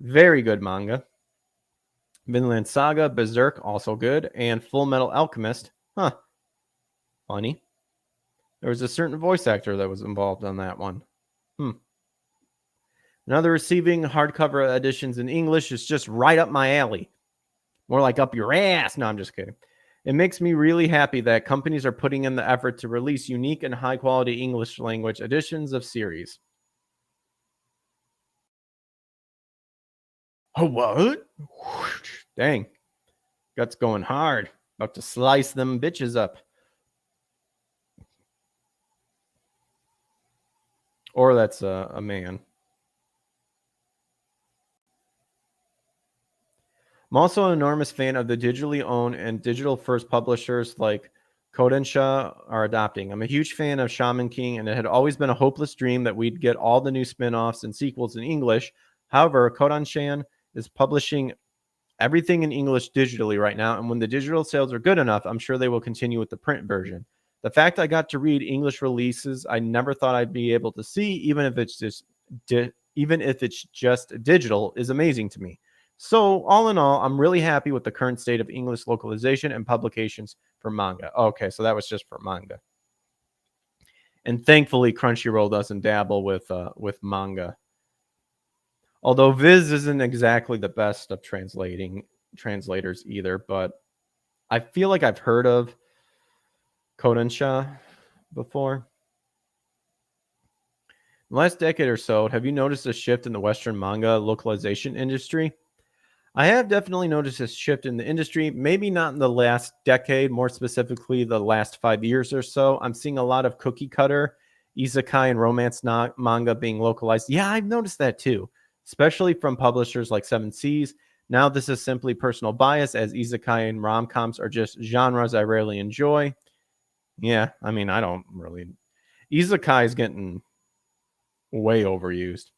very good manga. Vinland Saga, Berserk, also good, and Full Metal Alchemist. Huh. Funny. There was a certain voice actor that was involved on that one. Now the receiving hardcover editions in English is just right up my alley. More like up your ass. No, I'm just kidding. It makes me really happy that companies are putting in the effort to release unique and high quality English language editions of series. Oh, what? Dang. Guts going hard. About to slice them bitches up. Or that's a man. I'm also an enormous fan of the digitally owned and digital first publishers like Kodensha are adopting. I'm a huge fan of Shaman King, and it had always been a hopeless dream that we'd get all the new spin offs and sequels in English. However, Kodanshan is publishing everything in English digitally right now, and when the digital sales are good enough, I'm sure they will continue with the print version. The fact I got to read English releases I never thought I'd be able to see, even if it's just digital, is amazing to me. So, all in all, I'm really happy with the current state of English localization and publications for manga. Okay, so that was just for manga. And thankfully Crunchyroll doesn't dabble with manga. Although Viz isn't exactly the best of translating translators either, but I feel like I've heard of Kodansha before. In the last decade or so, have you noticed a shift in the Western manga localization industry? I have definitely noticed a shift in the industry, maybe not in the last decade, more specifically the last 5 years or so. I'm seeing a lot of cookie cutter, isekai, and romance manga being localized. Yeah, I've noticed that too, especially from publishers like Seven Seas. Now, this is simply personal bias, as isekai and rom coms are just genres I rarely enjoy. Yeah, I mean, I don't really. Isekai is getting way overused.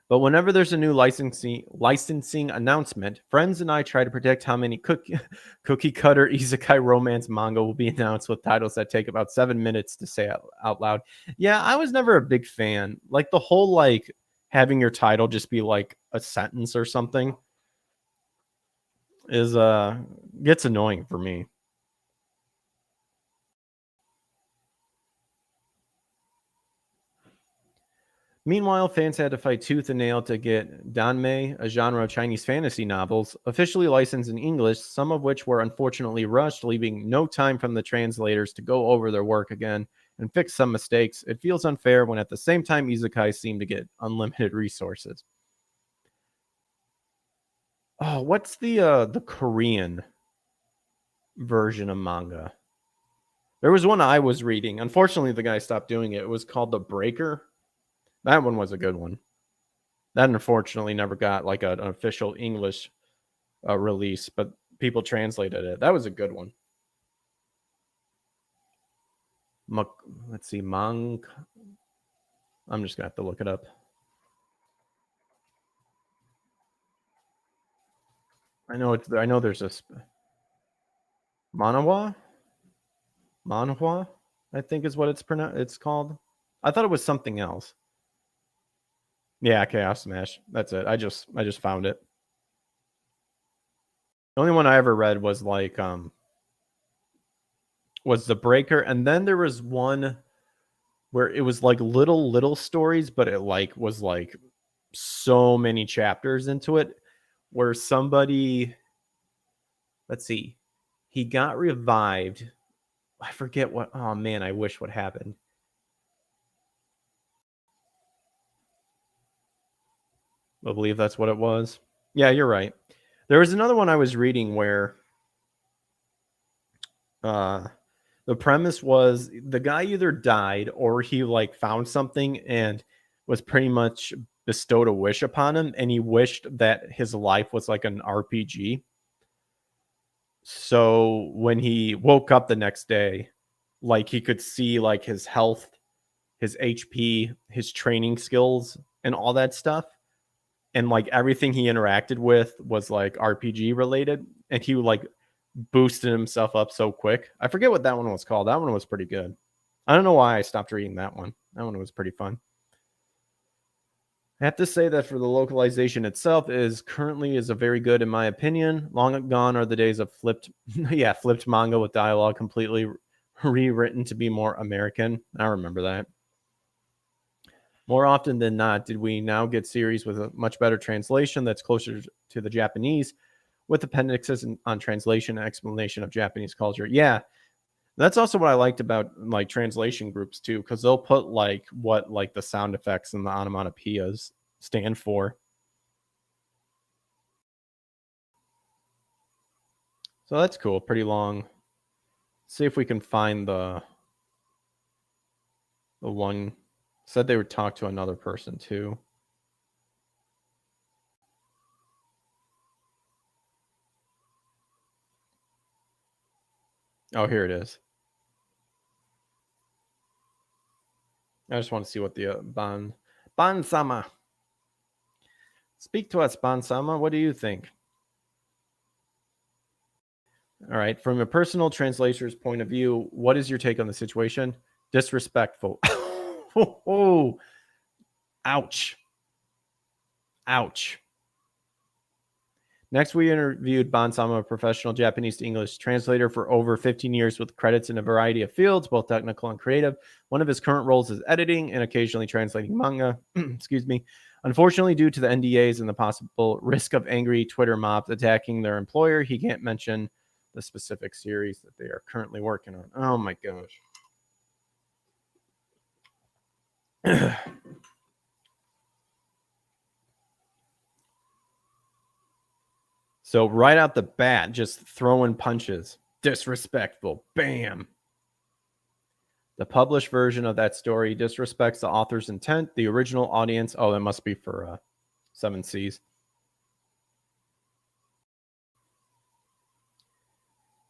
But whenever there's a new licensing announcement, friends and I try to predict how many cookie cutter isekai romance manga will be announced with titles that take about 7 minutes to say out loud. Yeah, I was never a big fan. Like the whole like having your title just be like a sentence or something is gets annoying for me. Meanwhile, fans had to fight tooth and nail to get danmei, a genre of Chinese fantasy novels, officially licensed in English, some of which were unfortunately rushed, leaving no time from the translators to go over their work again and fix some mistakes. It feels unfair when at the same time isekai seem to get unlimited resources. Oh, what's the Korean version of manga? There was one I was reading. Unfortunately, the guy stopped doing it. It was called The Breaker. That one was a good one. That unfortunately never got like an official English release, but people translated it. That was a good one. Let's see, Mang. I'm just gonna have to look it up. I know it's. I know there's a manhwa. Manhwa, I think is what it's pronounced. It's called. I thought it was something else. Yeah, Chaos Smash. That's it. I just found it. The only one I ever read was like was The Breaker, and then there was one where it was like little stories, but it like was like so many chapters into it, where somebody, let's see, he got revived. I forget what. Oh man, I wish what happened. I believe that's what it was. Yeah, you're right. There was another one I was reading where uh the premise was the guy either died or he like found something and was pretty much bestowed a wish upon him, and he wished that his life was like an RPG. So when he woke up the next day, like he could see like his health, his HP, his training skills, and all that stuff. And like everything he interacted with was like RPG related. And he like boosted himself up so quick. I forget what that one was called. That one was pretty good. I don't know why I stopped reading that one. That one was pretty fun. I have to say that for the localization itself is currently is a very good in my opinion. Long gone are the days of flipped yeah, flipped manga with dialogue completely rewritten to be more American. I remember that. More often than not, did we now get series with a much better translation that's closer to the Japanese with appendixes on translation and explanation of Japanese culture? Yeah, that's also what I liked about like translation groups too, because they'll put like what like the sound effects and the onomatopoeias stand for. So that's cool. Pretty long. See if we can find the one. Said they would talk to another person too. Oh, here it is. I just want to see what the Ban Sama. Speak to us, Ban Sama. What do you think? All right. From a personal translator's point of view, what is your take on the situation? Disrespectful. Oh, ouch. Ouch. Next, we interviewed Bansama, a professional Japanese to English translator for over 15 years with credits in a variety of fields, both technical and creative. One of his current roles is editing and occasionally translating manga. Excuse me. Unfortunately, due to the NDAs and the possible risk of angry Twitter mobs attacking their employer, he can't mention the specific series that they are currently working on. Oh my gosh. So right out the bat, just throwing punches. Disrespectful. Bam. The published version of that story disrespects the author's intent, the original audience. Oh, that must be for 7 Seas.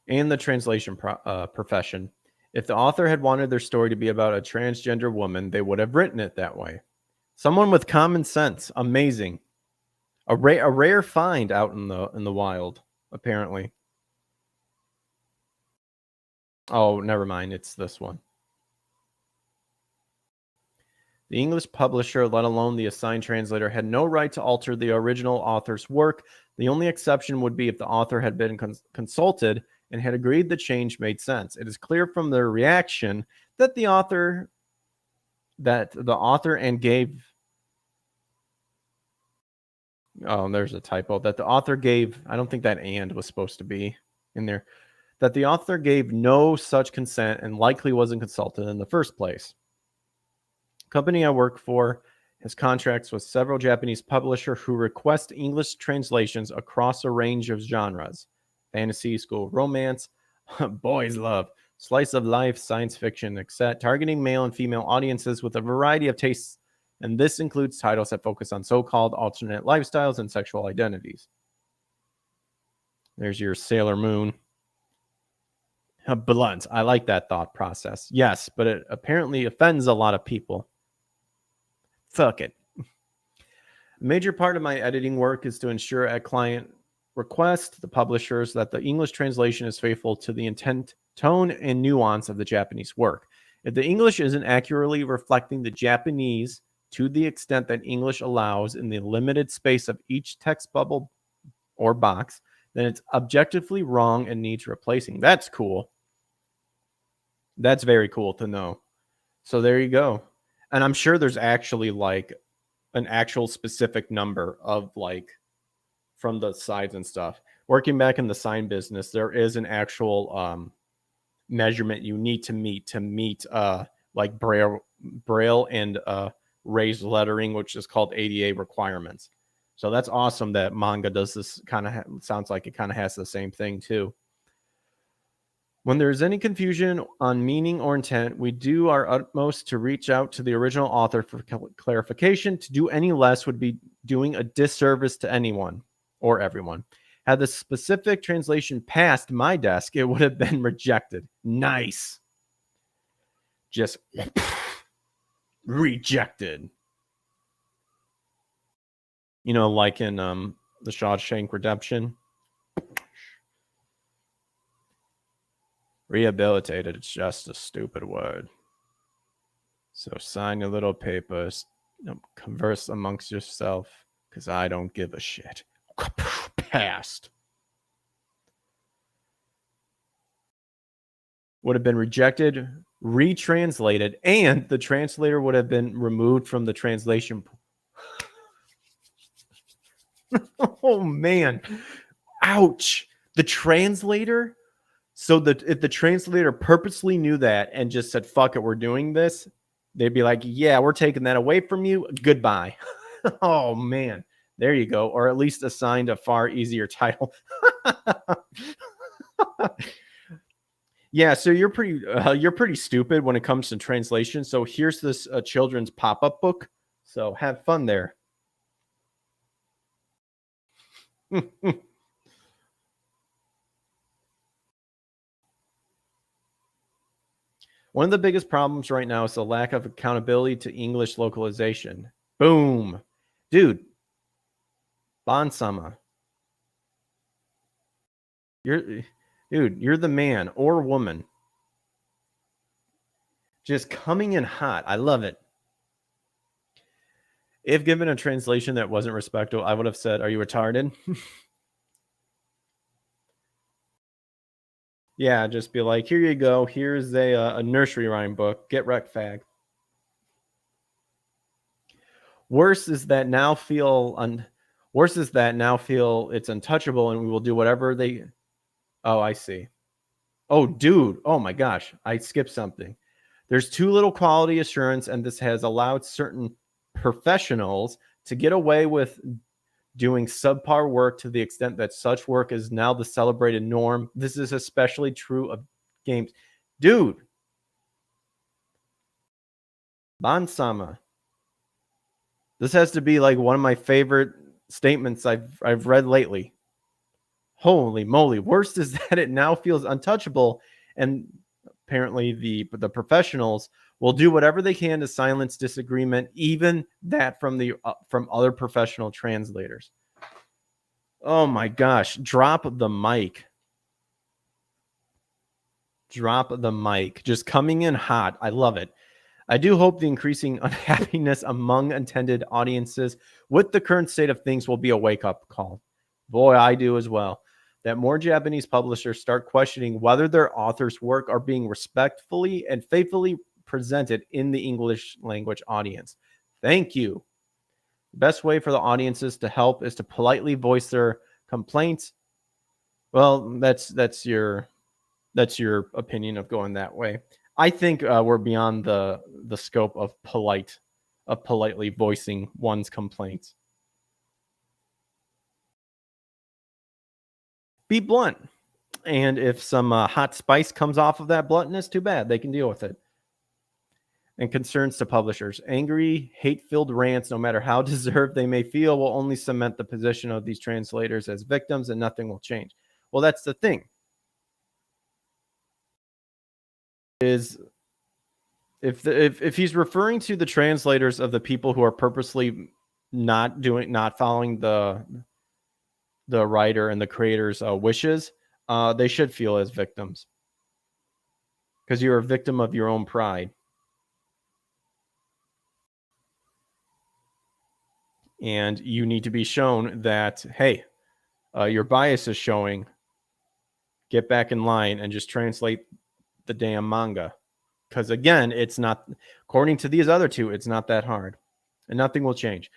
And the translation profession. If the author had wanted their story to be about a transgender woman, they would have written it that way. Someone with common sense. Amazing. A rare find out in the wild, apparently. Oh, never mind. It's this one. The English publisher, let alone the assigned translator, had no right to alter the original author's work. The only exception would be if the author had been consulted and had agreed the change made sense. It is clear from their reaction that the author and gave. Oh, there's a typo. That the author gave. I don't think that "and" was supposed to be in there. That the author gave no such consent and likely wasn't consulted in the first place. Company I work for has contracts with several Japanese publishers who request English translations across a range of genres: fantasy, school romance, boys love, slice of life, science fiction, etc., targeting male and female audiences with a variety of tastes. And this includes titles that focus on so-called alternate lifestyles and sexual identities. There's your Sailor Moon. Blunt. I like that thought process. Yes, but it apparently offends a lot of people. Fuck it. A major part of my editing work is to ensure at client request the publishers that the English translation is faithful to the intent, tone, and nuance of the Japanese work. If the English isn't accurately reflecting the Japanese to the extent that English allows in the limited space of each text bubble or box, then it's objectively wrong and needs replacing. That's cool. That's very cool to know. So there you go. And I'm sure there's actually like an actual specific number of like from the sides and stuff. Working back in the sign business, there is an actual measurement you need to meet like braille and raised lettering, which is called ADA requirements. So that's awesome that manga does this. Kind of sounds like it kind of has the same thing too. When there is any confusion on meaning or intent, we do our utmost to reach out to the original author for clarification. To do any less would be doing a disservice to anyone or everyone. Had the specific translation passed my desk, it would have been rejected. Nice. Just rejected. You know, like in the Shawshank Redemption. Rehabilitated, it's just a stupid word. So sign your little papers, converse amongst yourself, because I don't give a shit. Passed. Would have been rejected, retranslated, and the translator would have been removed from the translation. Oh, man. Ouch. The translator? So if the translator purposely knew that and just said, fuck it, we're doing this, they'd be like, yeah, we're taking that away from you. Goodbye. Oh, man. There you go. Or at least assigned a far easier title. Yeah, so you're pretty stupid when it comes to translation. So here's this children's pop-up book. So have fun there. One of the biggest problems right now is the lack of accountability to English localization. Boom. Dude. Bonsama. You're the man or woman. Just coming in hot. I love it. If given a translation that wasn't respectful, I would have said, are you retarded? Yeah, just be like, here you go. Here's a nursery rhyme book. Get wrecked, fag. Worse is that now feel un- Worse is that now feel it's untouchable, and we will do whatever they. Oh, I see. Oh, dude. Oh my gosh, I skipped something. There's too little quality assurance, and this has allowed certain professionals to get away with doing subpar work to the extent that such work is now the celebrated norm. This is especially true of games. Dude, Bansama. This has to be like one of my favorite statements I've read lately. Holy moly. Worst is that it now feels untouchable, and apparently the professionals will do whatever they can to silence disagreement, even that from other professional translators. Oh my gosh, drop the mic. Drop the mic. Just coming in hot. I love it. I do hope the increasing unhappiness among intended audiences with the current state of things will be a wake up call. Boy, I do as well. That more Japanese publishers start questioning whether their authors' work are being respectfully and faithfully presented in the English language audience. Thank you. The best way for the audiences to help is to politely voice their complaints. Well, that's your opinion of going that way. I think we're beyond the scope of politely voicing one's complaints. Be blunt, and if some hot spice comes off of that bluntness, too bad. They can deal with it. And concerns to publishers: angry, hate-filled rants, no matter how deserved they may feel, will only cement the position of these translators as victims, and nothing will change. Well, that's the thing. Is if he's referring to the translators of the people who are purposely not following the writer and the creator's wishes, they should feel as victims because you're a victim of your own pride, and you need to be shown that, hey, your bias is showing. Get back in line and just translate the damn manga, because again, it's not, according to these other two, it's not that hard, and nothing will change.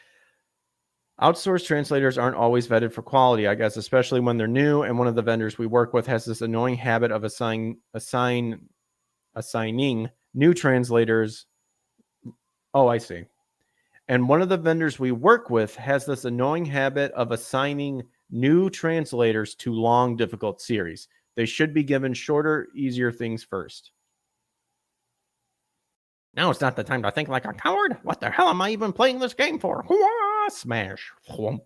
Outsourced translators aren't always vetted for quality, I guess, especially when they're new. And one of the vendors we work with has this annoying habit of assigning new translators. Oh, I see. And one of the vendors we work with has this annoying habit of assigning new translators to long, difficult series. They should be given shorter, easier things first. Now it's not the time to think like a coward. What the hell am I even playing this game for? Hoo-ah! Smash. Whomp.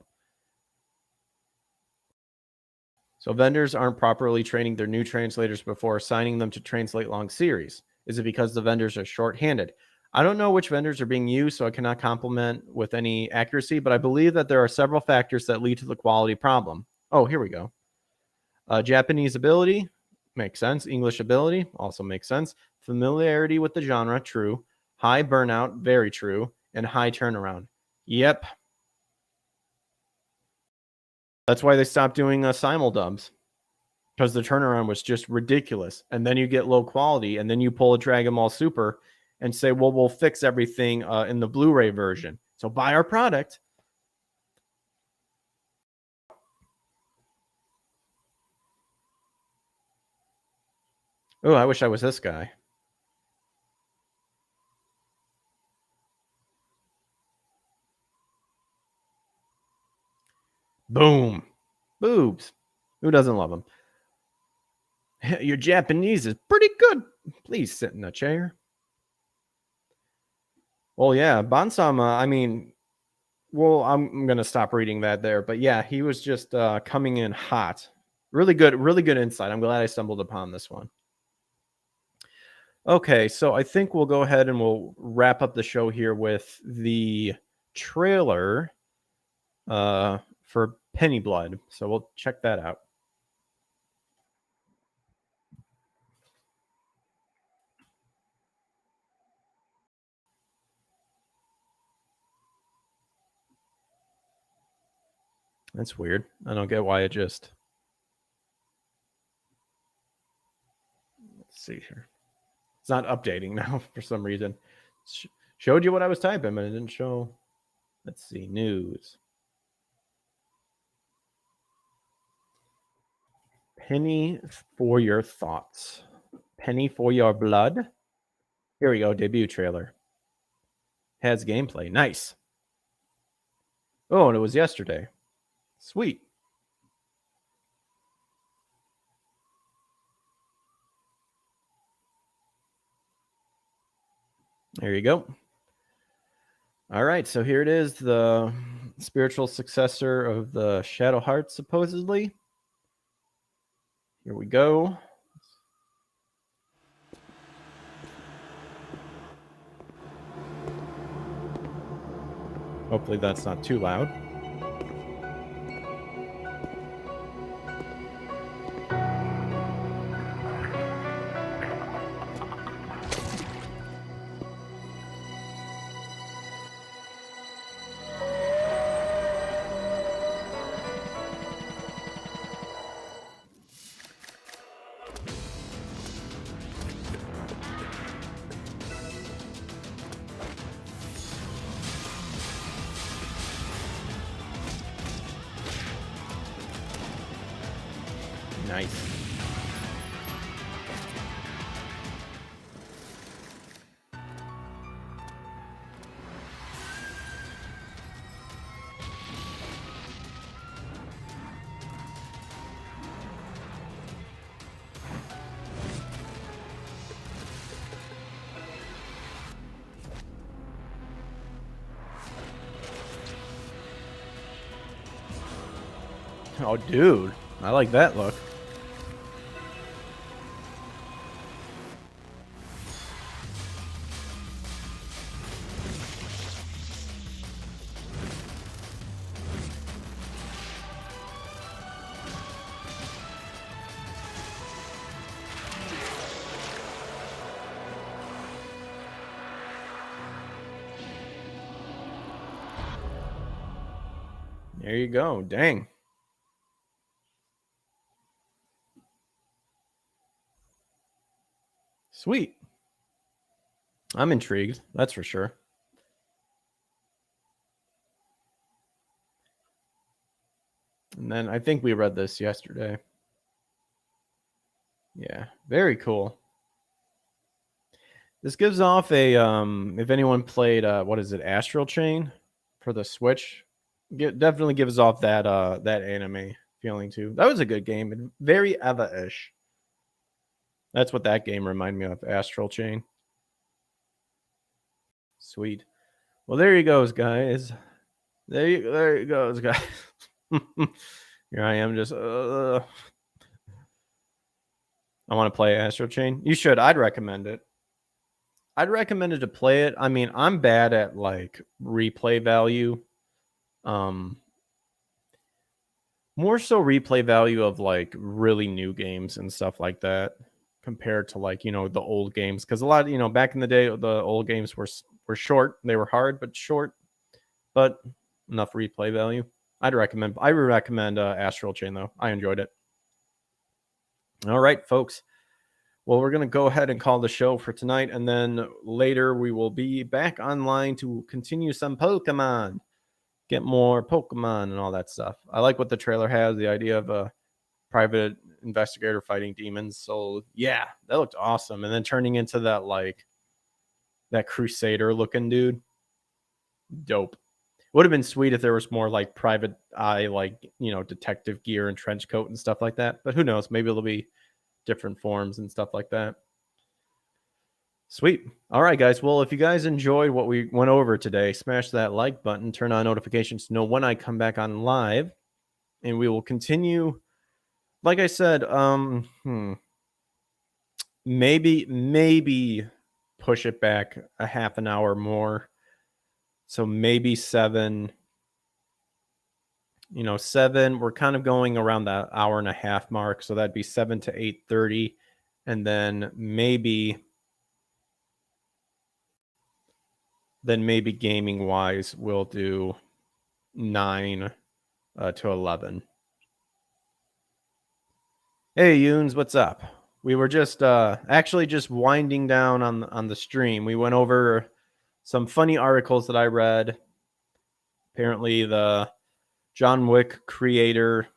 So vendors aren't properly training their new translators before assigning them to translate long series. Is it because the vendors are short-handed? I don't know which vendors are being used, so I cannot compliment with any accuracy, but I believe that there are several factors that lead to the quality problem. Oh, here we go. Japanese ability makes sense. English ability also makes sense. Familiarity with the genre, true. High burnout, very true. And high turnaround. Yep. That's why they stopped doing simuldubs, because the turnaround was just ridiculous. And then you get low quality, and then you pull a Dragon Ball Super and say, well, we'll fix everything in the Blu-ray version. So buy our product. Oh, I wish I was this guy. Boom. Boobs. Who doesn't love them? Your Japanese is pretty good. Please sit in a chair. Well, yeah, Bansama, I mean, well, I'm going to stop reading that there. But yeah, he was just coming in hot. Really good insight. I'm glad I stumbled upon this one. Okay, so I think we'll go ahead and we'll wrap up the show here with the trailer for Penny Blood. So we'll check that out. That's weird. I don't get why it just. see here. It's not updating now for some reason. Showed you what I was typing, but it didn't show. Let's see, news. Penny for your thoughts. Penny for your blood. Here we go, debut trailer. Has gameplay. Nice. Oh, and it was yesterday. Sweet. There you go. All right, so here it is, the spiritual successor of the Shadow Heart, supposedly. Here we go. Hopefully that's not too loud. Nice. Oh, dude. I like that look. There you go. Dang. Sweet. I'm intrigued. That's for sure. And then I think we read this yesterday. Yeah, very cool. This gives off a if anyone played what is it, Astral Chain for the Switch, definitely gives off that that anime feeling too. That was a good game and very Eva-ish. That's what that game reminded me of, Astral Chain. Sweet. Well, there you goes, guys. There you goes, guys. Here I am just I want to play Astral Chain. You should. I'd recommend it. I'd recommend it to play it. I mean, I'm bad at like replay value. More so replay value of like really new games and stuff like that compared to like, you know, the old games, because a lot, you know, back in the day the old games were short. They were hard but short, but enough replay value. I would recommend Astral Chain though. I enjoyed it. All right, folks. Well, we're going to go ahead and call the show for tonight, and then later we will be back online to continue some Pokemon, get more Pokemon and all that stuff. I like what the trailer has, the idea of a private investigator fighting demons. So yeah, that looked awesome. And then turning into that like that Crusader looking dude. Dope. Would have been sweet if there was more like private eye, like, you know, detective gear and trench coat and stuff like that. But who knows? Maybe it'll be different forms and stuff like that. Sweet. All right, guys. Well, if you guys enjoyed what we went over today, smash that like button, turn on notifications to know when I come back on live, and we will continue. Like I said, maybe push it back a half an hour more. So maybe 7. You know, 7. We're kind of going around that hour and a half mark, so that'd be 7 to 8:30, and then maybe gaming wise we'll do 9 to 11. Hey Yoons, what's up? we were just actually just winding down on the stream. We went over some funny articles that I read. Apparently, the John Wick creator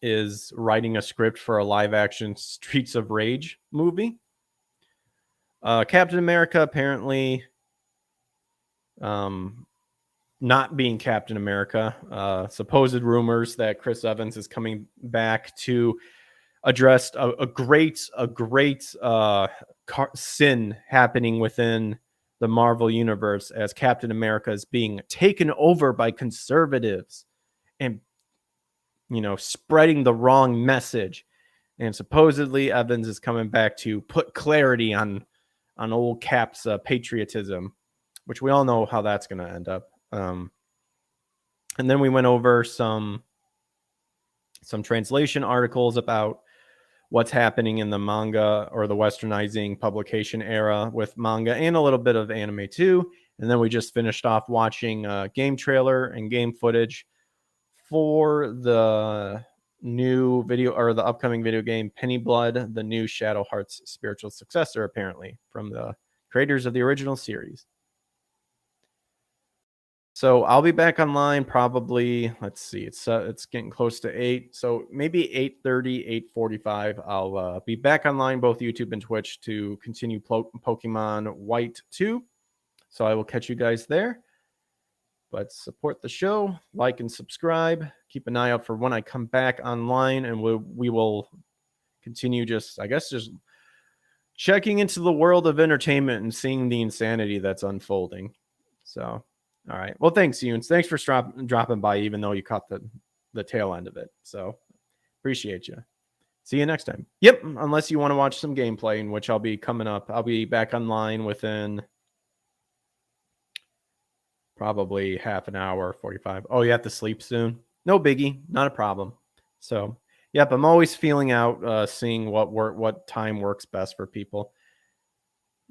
is writing a script for a live-action Streets of Rage movie. Captain America apparently not being Captain America. Supposed rumors that Chris Evans is coming back to address a great sin happening within the Marvel universe as Captain America is being taken over by conservatives and, you know, spreading the wrong message. And supposedly Evans is coming back to put clarity on old Cap's patriotism, which we all know how that's going to end up. And then we went over some translation articles about what's happening in the manga or the westernizing publication era with manga and a little bit of anime too. And then we just finished off watching a game trailer and game footage for the new video or the upcoming video game Penny Blood, the new Shadow Heart's spiritual successor, apparently from the creators of the original series. So I'll be back online probably, let's see, it's getting close to 8. So maybe 8:30, 8:45. I'll be back online, both YouTube and Twitch, to continue Pokemon White 2. So I will catch you guys there. But support the show, like and subscribe. Keep an eye out for when I come back online, and we will continue just checking into the world of entertainment and seeing the insanity that's unfolding. So, all right. Well, thanks, Yoons. Thanks for dropping by, even though you caught the tail end of it. So, appreciate you. See you next time. Yep, unless you want to watch some gameplay, in which I'll be coming up. I'll be back online within probably half an hour, 45. Oh, you have to sleep soon? No biggie. Not a problem. So, yep, I'm always feeling out, seeing what time works best for people.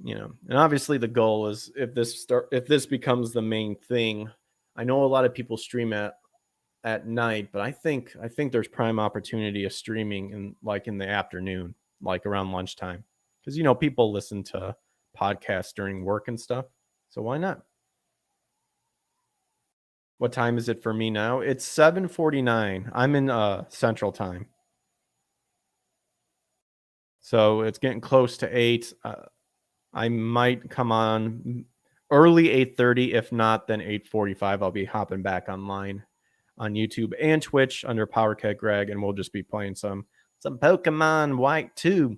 You know, and obviously the goal is if this becomes the main thing. I know a lot of people stream at night, but I think there's prime opportunity of streaming in the afternoon, like around lunchtime, because you know people listen to podcasts during work and stuff. So why not? What time is it for me now? It's 7:49. I'm in Central Time. So it's getting close to 8. I might come on early 8:30. If not, then 8:45. I'll be hopping back online on YouTube and Twitch under PowerCat Greg, and we'll just be playing some Pokemon White 2.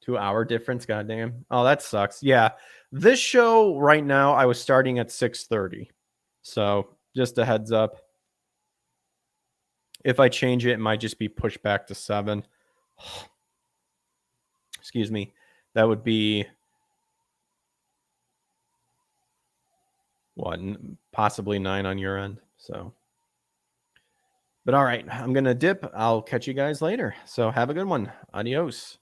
2-hour difference, goddamn. Oh, that sucks. Yeah. This show right now, I was starting at 6:30. So just a heads up. If I change it, it might just be pushed back to 7. Excuse me. That would be what, possibly 9 on your end. So, but all right, I'm going to dip. I'll catch you guys later. So have a good one. Adios.